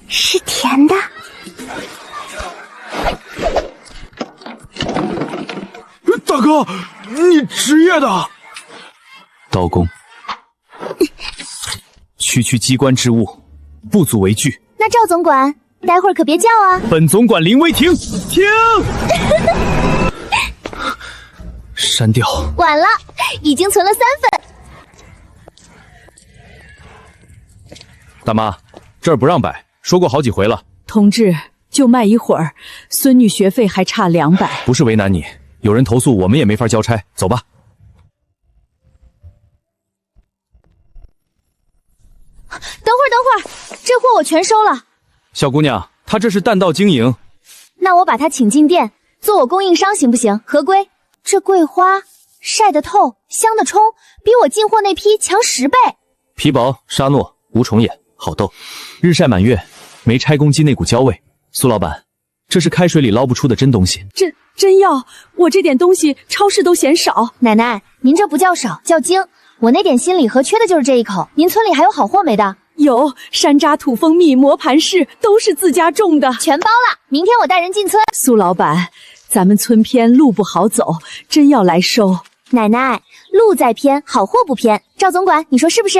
是甜的。大哥，你职业的？刀工。区区机关之物，不足为惧。那赵总管，待会儿可别叫啊！本总管临危停！停！删掉。晚了，已经存了3份。大妈，这儿不让摆，说过好几回了。同志，就卖一会儿，孙女学费还差200。不是为难你，有人投诉我们也没法交差。走吧。等会儿，这货我全收了。小姑娘，她这是弹道经营。那我把他请进店，做我供应商行不行？合规。这桂花晒得透，香得冲，比我进货那批强10倍。皮薄沙糯，无虫眼，好斗。日晒满月，没拆公鸡那股焦味。苏老板，这是开水里捞不出的真东西。真要，我这点东西超市都嫌少。奶奶，您这不叫少，叫精。我那点心礼盒缺的就是这一口。您村里还有好货没的？有山楂、土蜂蜜、磨盘柿，都是自家种的，全包了。明天我带人进村。苏老板，咱们村偏，路不好走，真要来收。奶奶，路在偏，好货不偏。赵总管，你说是不是？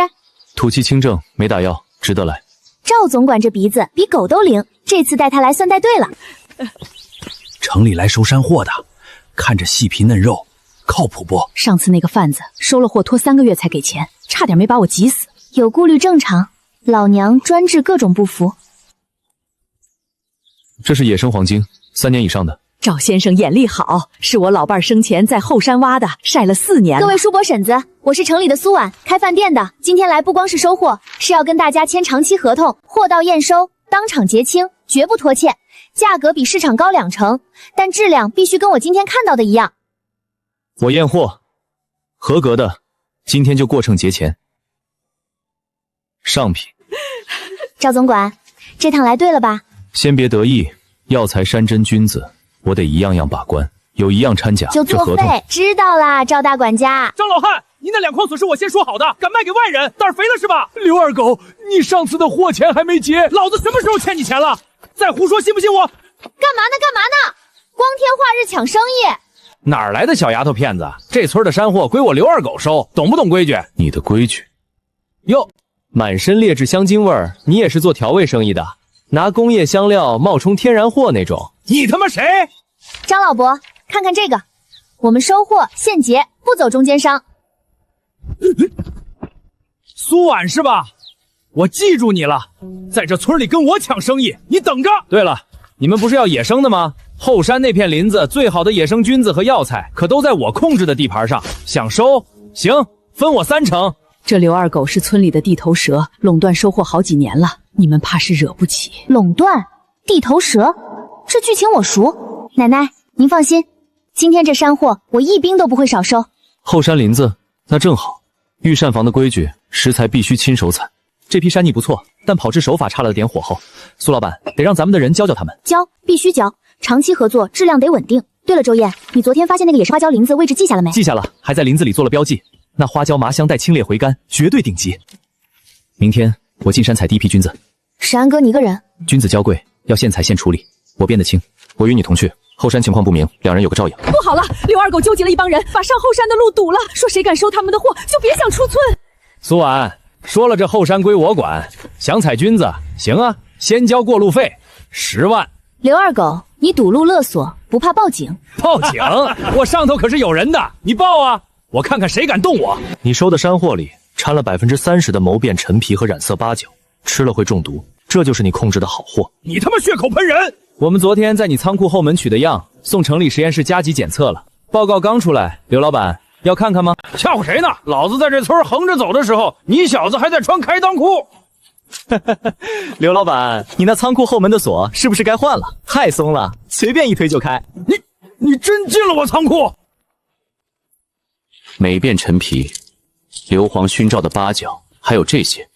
土气清正，没打药，值得来。赵总管这鼻子比狗都灵，这次带他来算带对了。城里来收山货的，看着细皮嫩肉，靠谱不？上次那个贩子收了货拖3个月才给钱，差点没把我急死。有顾虑正常，老娘专治各种不服。这是野生黄金，3年以上的。赵先生眼力好，是我老伴儿生前在后山挖的，晒了4年了。各位叔伯婶子，我是城里的苏婉，开饭店的。今天来不光是收货，是要跟大家签长期合同，货到验收，当场结清，绝不拖欠。价格比市场高2成，但质量必须跟我今天看到的一样。我验货，合格的，今天就过秤结钱。上品。赵总管，这趟来对了吧？先别得意，药材山珍君子，我得一样样把关，有一样掺假就作废。知道啦，赵大管家。张老汉，您那2筐笋是我先说好的，敢卖给外人，胆儿肥了是吧？刘二狗，你上次的货钱还没结，老子什么时候欠你钱了？再胡说信不信我？干嘛呢？光天化日抢生意。哪儿来的小丫头片子？这村的山货归我刘二狗收，懂不懂规矩？你的规矩？哟，满身劣质香精味儿，你也是做调味生意的？拿工业香料冒充天然货那种？你他妈谁？张老伯，看看这个，我们收货现结，不走中间商。苏婉是吧？我记住你了，在这村里跟我抢生意，你等着。对了，你们不是要野生的吗？后山那片林子最好的野生菌子和药材可都在我控制的地盘上，想收行，分我3成。这刘二狗是村里的地头蛇，垄断收获好几年了，你们怕是惹不起。垄断地头蛇，这剧情我熟。奶奶，您放心，今天这山货我一兵都不会少收。后山林子，那正好。御膳房的规矩，食材必须亲手采。这批山泥不错，但炮制手法差了点火候。苏老板得让咱们的人教教他们。教，必须教，长期合作，质量得稳定。对了，周燕，你昨天发现那个野生花椒林子位置记下了没？记下了，还在林子里做了标记。那花椒麻香带清冽回甘，绝对顶级。明天我进山采第一批菌子。史安哥，你一个人？菌子娇贵，要现采现处理，我变得轻。我与你同去。后山情况不明，两人有个照应。不好了，刘二狗纠集了一帮人，把上后山的路堵了，说谁敢收他们的货，就别想出村。苏婉说了，这后山归我管，想采菌子行啊，先交过路费10万。刘二狗，你堵路勒索，不怕报警？报警？我上头可是有人的，你报啊，我看看谁敢动我。你收的山货里掺了30%的谋变陈皮和染色八角，吃了会中毒，这就是你控制的好货。你他妈血口喷人！我们昨天在你仓库后门取的样，送城里实验室加急检测了，报告刚出来。刘老板要看看吗？吓唬谁呢？老子在这村横着走的时候，你小子还在穿开裆裤。刘老板，你那仓库后门的锁是不是该换了？太松了，随便一推就开。你真进了我仓库？美变陈皮，硫磺熏照的八角，还有这些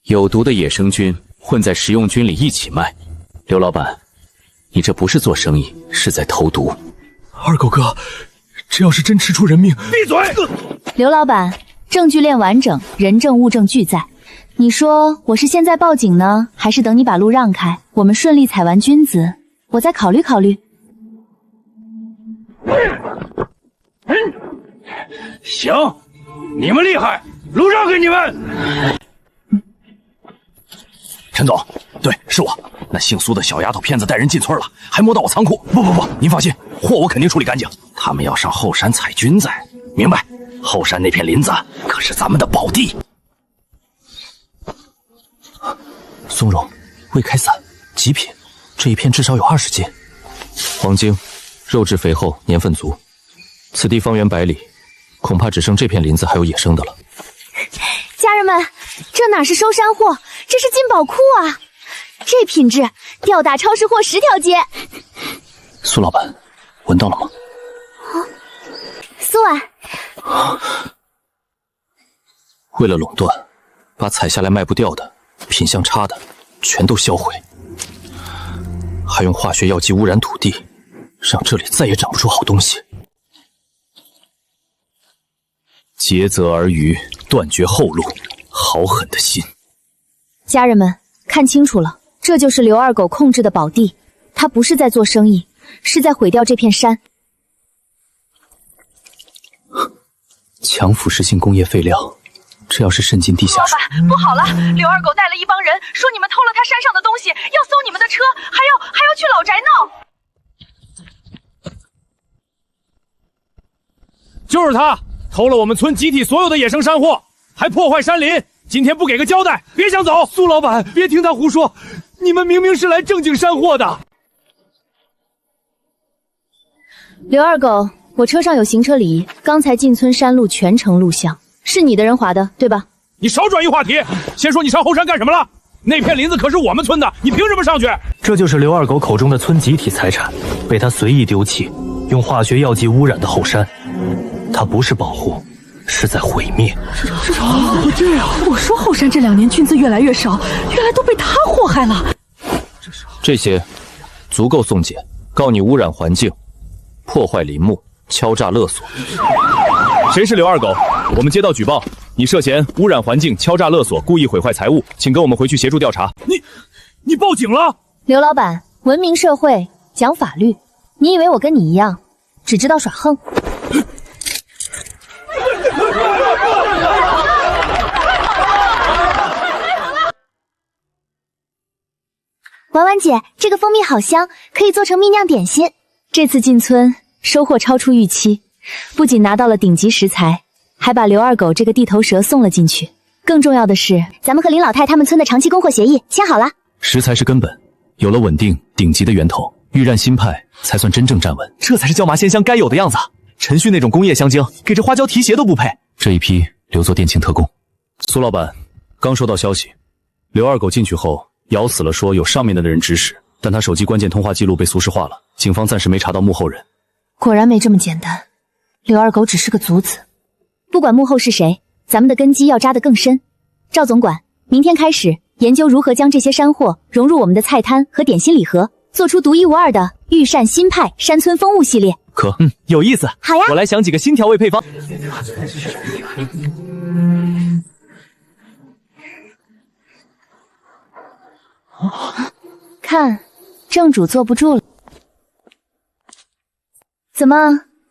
有毒的野生菌混在食用菌里一起卖。刘老板，你这不是做生意，是在投毒。二狗哥，这要是真吃出人命……闭嘴！刘老板，证据链完整，人证物证俱在。你说我是现在报警呢，还是等你把路让开，我们顺利采完菌子，我再考虑考虑。行，你们厉害，路让给你们。陈总，对，是我。那姓苏的小丫头片子带人进村了，还摸到我仓库。不，您放心，货我肯定处理干净。他们要上后山采菌子，明白？后山那片林子可是咱们的宝地。松茸、未开散、极品，这一片至少有20斤。黄精，肉质肥厚，年份足。此地方圆100里，恐怕只剩这片林子还有野生的了。家人们，这哪是收山货，这是进宝库啊！这品质，吊打超市货10条街。苏老板，闻到了吗？苏婉，为了垄断，把采下来卖不掉的、品相差的全都销毁，还用化学药剂污染土地，让这里再也长不出好东西。竭泽而渔，断绝后路，好狠的心！家人们看清楚了，这就是刘二狗控制的宝地，他不是在做生意，是在毁掉这片山。强腐蚀性工业废料，这要是渗进地下水……老板，不好了！刘二狗带了一帮人，说你们偷了他山上的东西，要搜你们的车，还要去老宅闹。就是他偷了我们村集体所有的野生山货，还破坏山林。今天不给个交代，别想走！苏老板，别听他胡说，你们明明是来正经山货的。刘二狗，我车上有行车礼仪，刚才进村山路全程录像，是你的人划的，对吧？你少转移话题，先说你上后山干什么了？那片林子可是我们村的，你凭什么上去？这就是刘二狗口中的村集体财产，被他随意丢弃，用化学药剂污染的后山。他不是保护，是在毁灭。不对啊！我说后山这2年菌子越来越少，原来都被他祸害了。这些足够送检，告你污染环境、破坏林木、敲诈勒索。谁是刘二狗？我们接到举报，你涉嫌污染环境、敲诈勒索、故意毁坏财物，请跟我们回去协助调查。你报警了？刘老板，文明社会讲法律，你以为我跟你一样，只知道耍横？婉婉姐，这个蜂蜜好香，可以做成蜜酿点心。这次进村收获超出预期，不仅拿到了顶级食材，还把刘二狗这个地头蛇送了进去。更重要的是，咱们和林老太他们村的长期供货协议签好了。食材是根本，有了稳定顶级的源头，玉钗新派才算真正站稳。这才是椒麻鲜香该有的样子。陈旭那种工业香精，给这花椒提鞋都不配。这一批留作电庆特工。苏老板，刚收到消息，刘二狗进去后咬死了说有上面的人指使，但他手机关键通话记录被俗世化了，警方暂时没查到幕后人。果然没这么简单，刘二狗只是个卒子。不管幕后是谁，咱们的根基要扎得更深。赵总管，明天开始研究如何将这些山货融入我们的菜摊和点心礼盒，做出独一无二的御膳新派山村风物系列。有意思。好呀，我来想几个新调味配方。看，正主坐不住了。怎么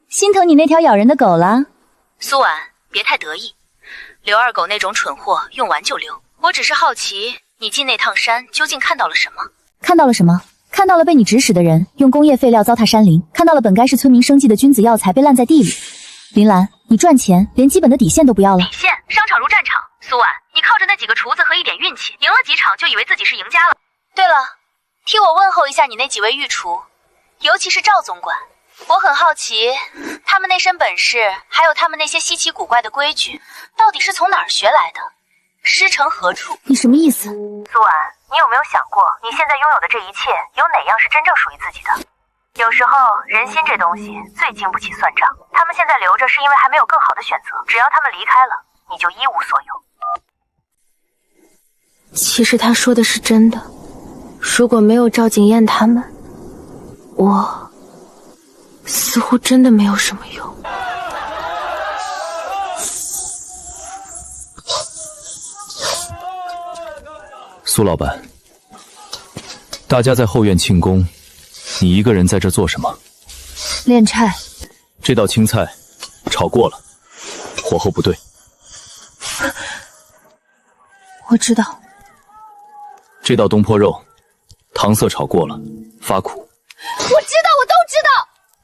心疼你那条咬人的狗了？苏婉，别太得意。刘二狗那种蠢货用完就溜。我只是好奇，你进那趟山究竟看到了什么？看到了什么？看到了被你指使的人用工业废料糟蹋山林，看到了本该是村民生计的君子药材被烂在地里。林兰，你赚钱连基本的底线都不要了。底线？商场如战场。苏婉，你靠着那几个厨子和一点运气，赢了几场就以为自己是赢家了。对了，替我问候一下你那几位御厨，尤其是赵总管。我很好奇，他们那身本事，还有他们那些稀奇古怪的规矩，到底是从哪儿学来的？师承何处？你什么意思？苏婉，你有没有想过，你现在拥有的这一切，有哪样是真正属于自己的？有时候人心这东西最经不起算账，他们现在留着是因为还没有更好的选择，只要他们离开了，你就一无所有。其实他说的是真的，如果没有赵景燕他们，我似乎真的没有什么用。苏老板，大家在后院庆功，你一个人在这做什么？练菜。这道青菜炒过了，火候不对。我知道。这道东坡肉，糖色炒过了，发苦。我知道，我都知道。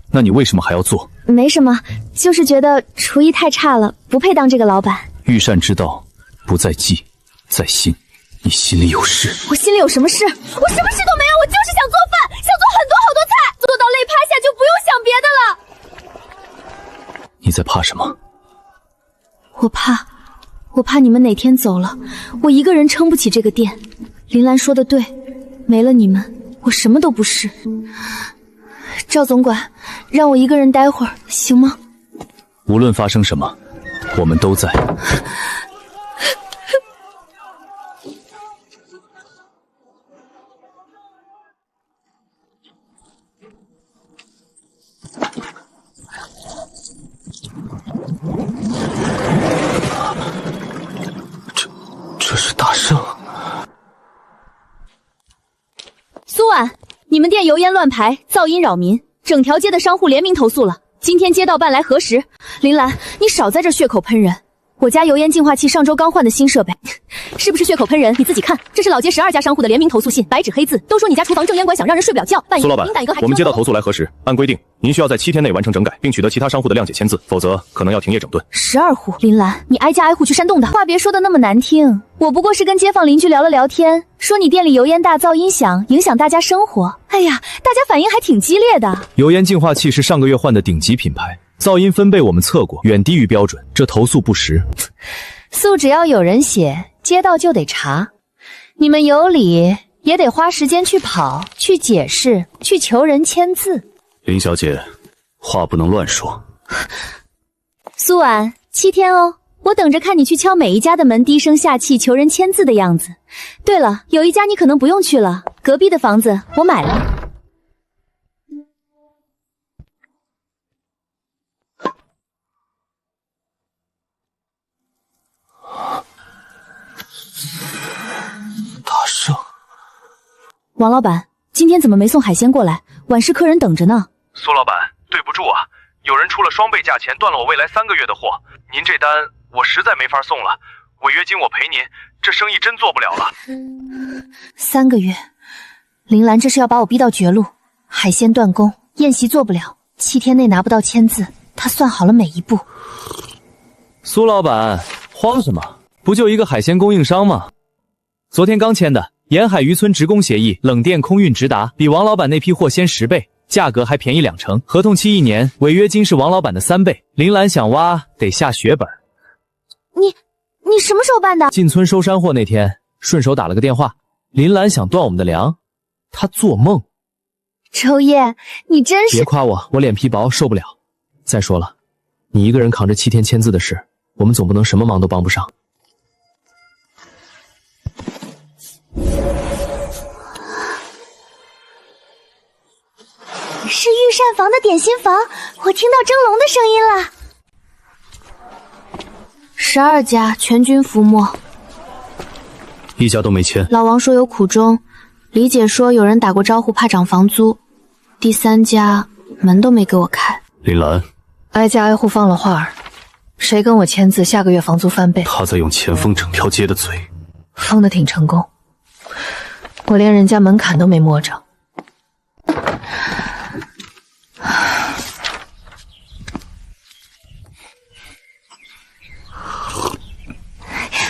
那你为什么还要做？没什么，就是觉得厨艺太差了，不配当这个老板。御膳之道，不在技，在心。你心里有事？我心里有什么事？我什么事都没有，我就是想做饭，想做很多好多菜，做到累趴下就不用想别的了。你在怕什么？我怕你们哪天走了，我一个人撑不起这个店。林兰说的对，没了你们，我什么都不是。赵总管，让我一个人待会儿，行吗？无论发生什么，我们都在。这是大圣。苏婉，你们店油烟乱排，噪音扰民，整条街的商户联名投诉了。今天街道办来核实。林兰，你少在这血口喷人。我家油烟净化器上周刚换的新设备，是不是血口喷人？你自己看，这是老街12家商户的联名投诉信，白纸黑字，都说你家厨房正烟管响，让人睡不了觉。苏老板，我们接到投诉来核实，按规定，您需要在7天内完成整改，并取得其他商户的谅解签字，否则可能要停业整顿。12户，林兰，你挨家挨户去煽动的，话别说的那么难听。我不过是跟街坊邻居聊了聊天，说你店里油烟大、噪音响，影响大家生活。哎呀，大家反应还挺激烈的。油烟净化器是上个月换的顶级品牌，噪音分贝我们测过，远低于标准，这投诉不实。诉只要有人写，街道就得查。你们有理也得花时间去跑、去解释、去求人签字。林小姐，话不能乱说。苏婉，7天哦，我等着看你去敲每一家的门，低声下气求人签字的样子。对了，有一家你可能不用去了，隔壁的房子我买了。大圣，王老板，今天怎么没送海鲜过来？晚市客人等着呢。苏老板，对不住啊，有人出了双倍价钱，断了我未来3个月的货。您这单我实在没法送了，违约金我赔您，这生意真做不了了。3个月，林兰这是要把我逼到绝路。海鲜断供，宴席做不了，7天内拿不到签字，他算好了每一步。苏老板，慌什么？不就一个海鲜供应商吗？昨天刚签的沿海渔村职工协议，冷链空运直达，比王老板那批货先10倍，价格还便宜2成，合同期1年，违约金是王老板的3倍。林兰想挖得下血本。你什么时候办的？进村收山货那天，顺手打了个电话，林兰想断我们的粮，她做梦。周烨，你真是……别夸我，我脸皮薄，受不了。再说了，你一个人扛着7天签字的事，我们总不能什么忙都帮不上。是御膳房的点心房，我听到蒸笼的声音了。12家全军覆没，一家都没签。老王说有苦衷，李姐说有人打过招呼，怕涨房租。第3家门都没给我开。林兰，挨家挨户放了话儿，谁跟我签字，下个月房租翻倍。他在用钱封整条街的嘴，封得挺成功，我连人家门槛都没摸着。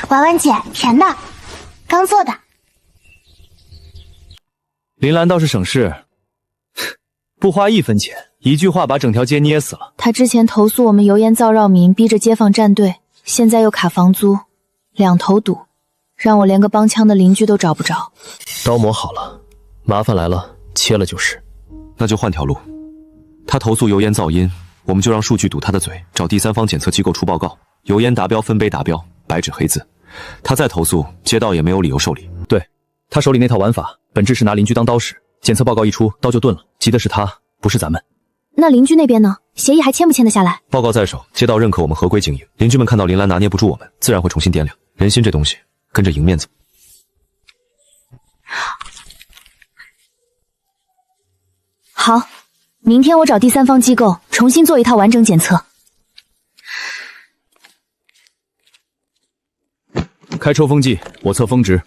婉婉姐，甜的，刚做的。林兰倒是省事，不花1分钱，一句话把整条街捏死了。她之前投诉我们油盐造扰民，逼着街坊站队，现在又卡房租，2头堵，让我连个帮腔的邻居都找不着。刀磨好了，麻烦来了，切了就是。那就换条路。他投诉油烟噪音，我们就让数据堵他的嘴，找第三方检测机构出报告，油烟达标分杯达标，白纸黑字。他再投诉，街道也没有理由受理。对，他手里那套玩法，本质是拿邻居当刀使，检测报告一出，刀就钝了。急的是他，不是咱们。那邻居那边呢？协议还签不签得下来？报告在手，街道认可我们合规经营，邻居们看到林兰拿捏不住我们，自然会重新掂量。人心这东西，跟着迎面走。好，明天我找第三方机构重新做一套完整检测。开抽风计，我测峰值，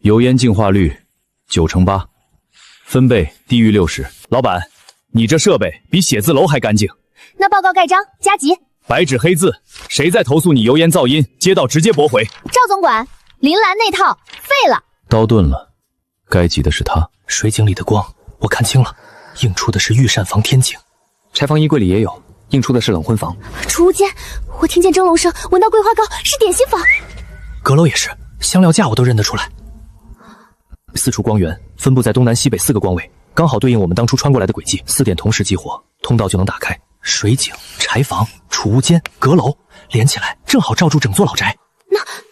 油烟净化率9%8%，分贝低于60。老板，你这设备比写字楼还干净。那报告盖章加急，白纸黑字，谁再投诉你油烟噪音，街道直接驳回。赵总管，林兰那套废了。刀钝了，该急的是他。水井里的光我看清了，映出的是御膳房天井。柴房衣柜里也有，映出的是冷荤房。储物间，我听见蒸笼声，闻到桂花糕，是点心房。阁楼也是，香料架我都认得出来。4处光源分布在东南西北4个光位，刚好对应我们当初穿过来的轨迹。4点同时激活，通道就能打开。水井、柴房、储物间、阁楼连起来，正好罩住整座老宅。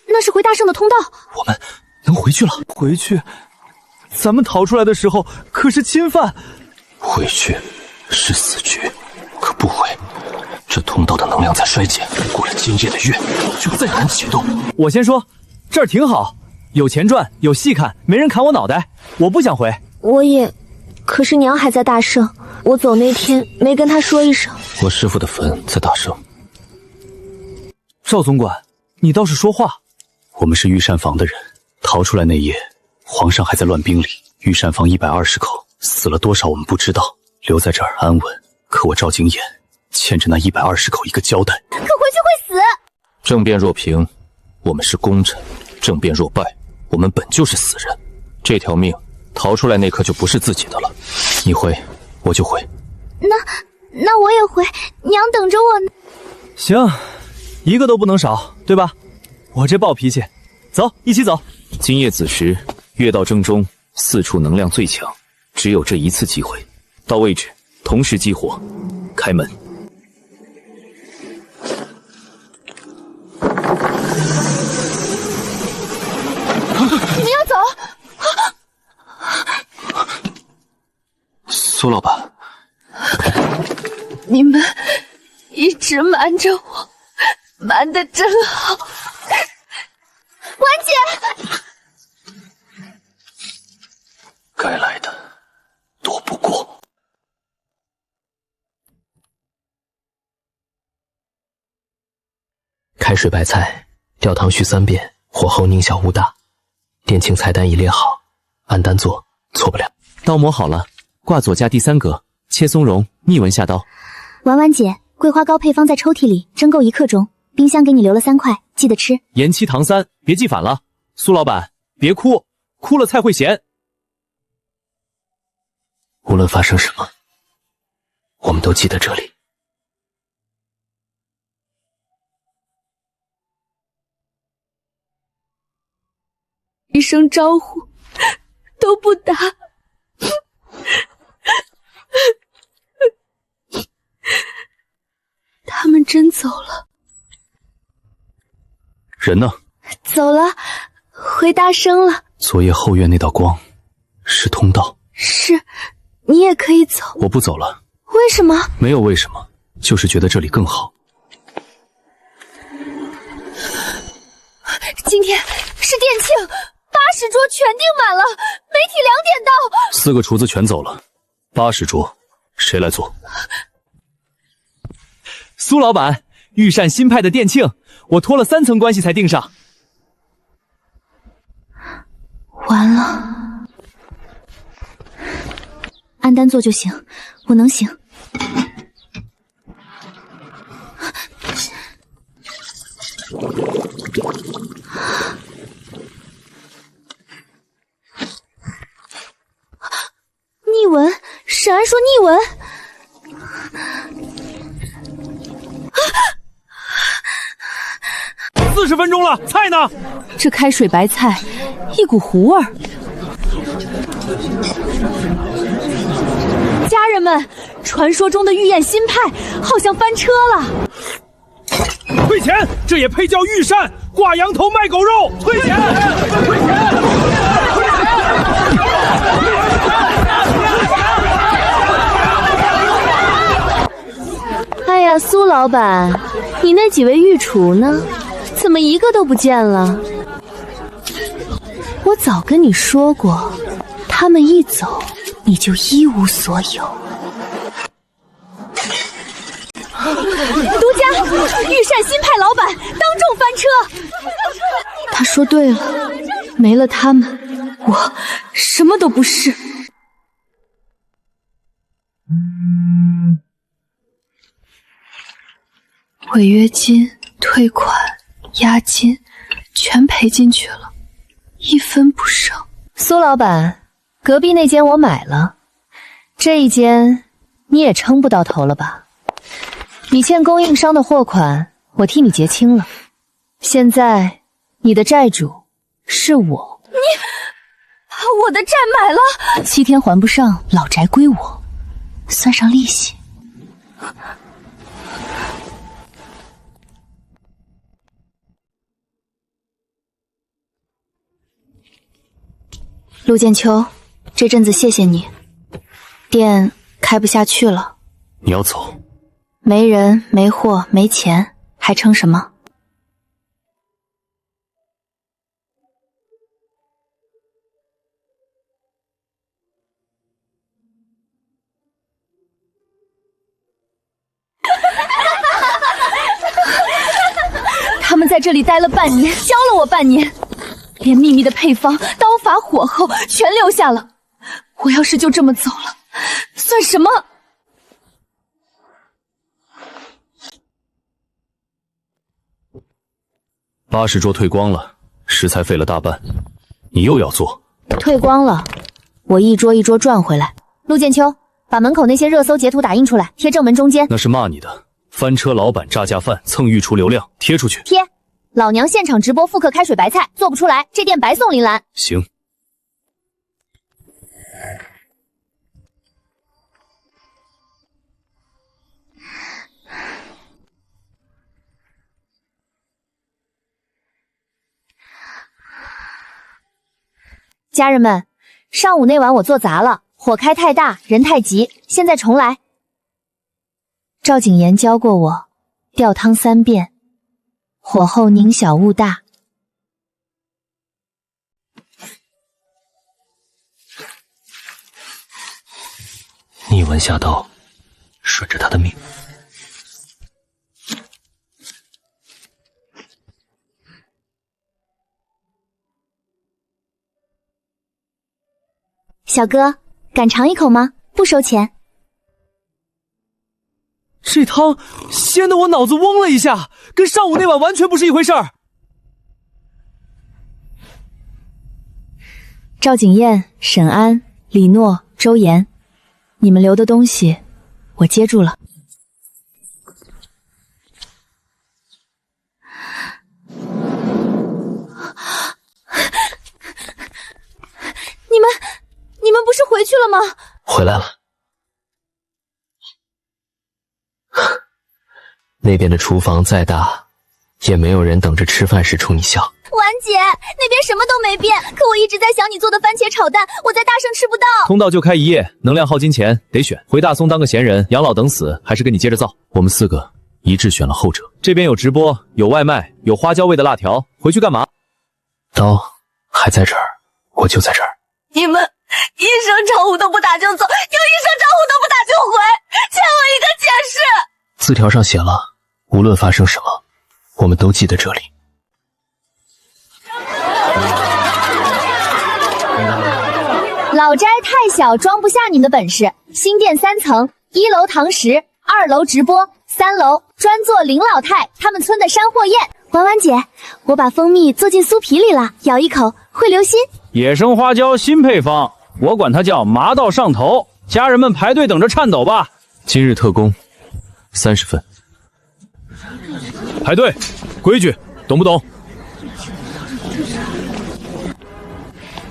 那是回大圣的通道。我们能回去了。回去？咱们逃出来的时候可是侵犯。回去是死局，可不回。这通道的能量在衰减，过了今夜的月就再难启动。我先说，这儿挺好，有钱赚，有戏看，没人砍我脑袋。我不想回。我也，可是娘还在大圣，我走那天没跟她说一声。我师父的坟在大圣。赵总管，你倒是说话。我们是御膳房的人，逃出来那夜，皇上还在乱兵里，御膳房120口，死了多少我们不知道，留在这儿安稳。可我赵景琰欠着那120口一个交代。可回去会死。政变若平，我们是功臣；政变若败，我们本就是死人。这条命逃出来那刻就不是自己的了。你回，我就回。那我也回，娘等着我呢。行，一个都不能少，对吧？我这暴脾气，走，一起走。今夜子时，月到正中，4处能量最强，只有这一次机会。到位置，同时激活，开门。你要走？苏老板，你们一直瞒着我，瞒得真好。婉姐，该来的躲不过。开水白菜，吊汤续3遍，火候宁小勿大。店庆菜单已列好，按单做，错不了。刀磨好了，挂左架第3格，切松茸，逆纹下刀。婉婉姐，桂花糕配方在抽屉里，蒸够1克钟，冰箱给你留了3块，记得吃。盐7糖3，别记反了。苏老板，别哭，哭了菜会咸。无论发生什么，我们都记得这里。一声招呼都不打。他们真走了。人呢？走了，回大生了。昨夜后院那道光，是通道。是，你也可以走。我不走了。为什么？没有为什么，就是觉得这里更好。今天是店庆，80桌全订满了，媒体2点到。4个厨子全走了，80桌，谁来做？苏老板，御膳新派的店庆，我托了3层关系才订上。完了，按单做就行，我能行。逆闻，沈安说逆闻。40分钟了，菜呢？这开水白菜，一股糊味儿。家人们，传说中的御宴新派好像翻车了。退钱！这也配叫御膳？挂羊头卖狗肉！退钱！退钱！哎呀，苏老板，你那几位御厨呢？怎么一个都不见了？我早跟你说过，他们一走，你就一无所有。独家御膳新派老板当众翻车。他说对了，没了他们，我什么都不是。违约金、退款、押金全赔进去了，1分不剩。苏老板，隔壁那间我买了，这一间你也撑不到头了吧？你欠供应商的货款，我替你结清了。现在你的债主是我。你，我的债买了，7天还不上，老宅归我，算上利息。陆剑秋，这阵子谢谢你，店开不下去了。你要走？没人，没货，没钱，还撑什么？他们在这里待了半年，教了我半年，连秘密的配方、刀法、火候全留下了。我要是就这么走了，算什么？80桌退光了，食材废了大半，你又要做？退光了，我一桌一桌赚回来。陆剑秋，把门口那些热搜截图打印出来，贴正门中间。那是骂你的，翻车老板炸架饭，蹭御厨流量，贴出去。贴。老娘现场直播复刻开水白菜，做不出来，这店白送林兰。行。家人们，上午那碗我做砸了，火开太大，人太急，现在重来。赵景言教过我，吊汤3遍，火候宁小勿大。逆闻下刀，顺着他的命。小哥，敢尝一口吗？不收钱。这汤鲜得我脑子嗡了一下，跟上午那碗完全不是一回事儿。赵景燕、沈安、李诺、周岩，你们留的东西我接住了。去了吗？回来了。那边的厨房再大，也没有人等着吃饭时冲你笑。婉姐，那边什么都没变，可我一直在想你做的番茄炒蛋，我在大圣吃不到。通道就开一夜，能量耗金钱，得选回大松当个闲人，养老等死，还是跟你接着造？我们4个一致选了后者。这边有直播，有外卖，有花椒味的辣条，回去干嘛？刀还在这儿，我就在这儿。你们一声招呼都不打就走，又一声招呼都不打就回，欠我一个解释。字条上写了，无论发生什么，我们都记得这里。老斋太小，装不下你们的本事。新店3层，1楼堂食，2楼直播，3楼专做林老太他们村的山货宴。婉婉姐，我把蜂蜜做进酥皮里了，咬一口会流心。野生花椒新配方，我管它叫麻到上头。家人们排队等着颤抖吧。今日特供30份。排队，规矩，懂不懂？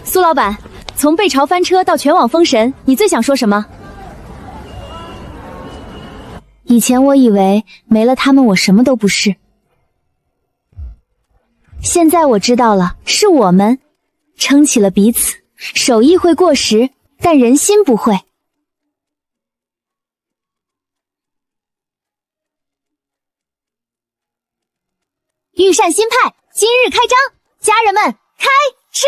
苏老板，从背潮翻车到全网封神，你最想说什么？以前我以为没了他们我什么都不是，现在我知道了，是我们撑起了彼此。手艺会过时，但人心不会。御膳新派今日开张，家人们开吃！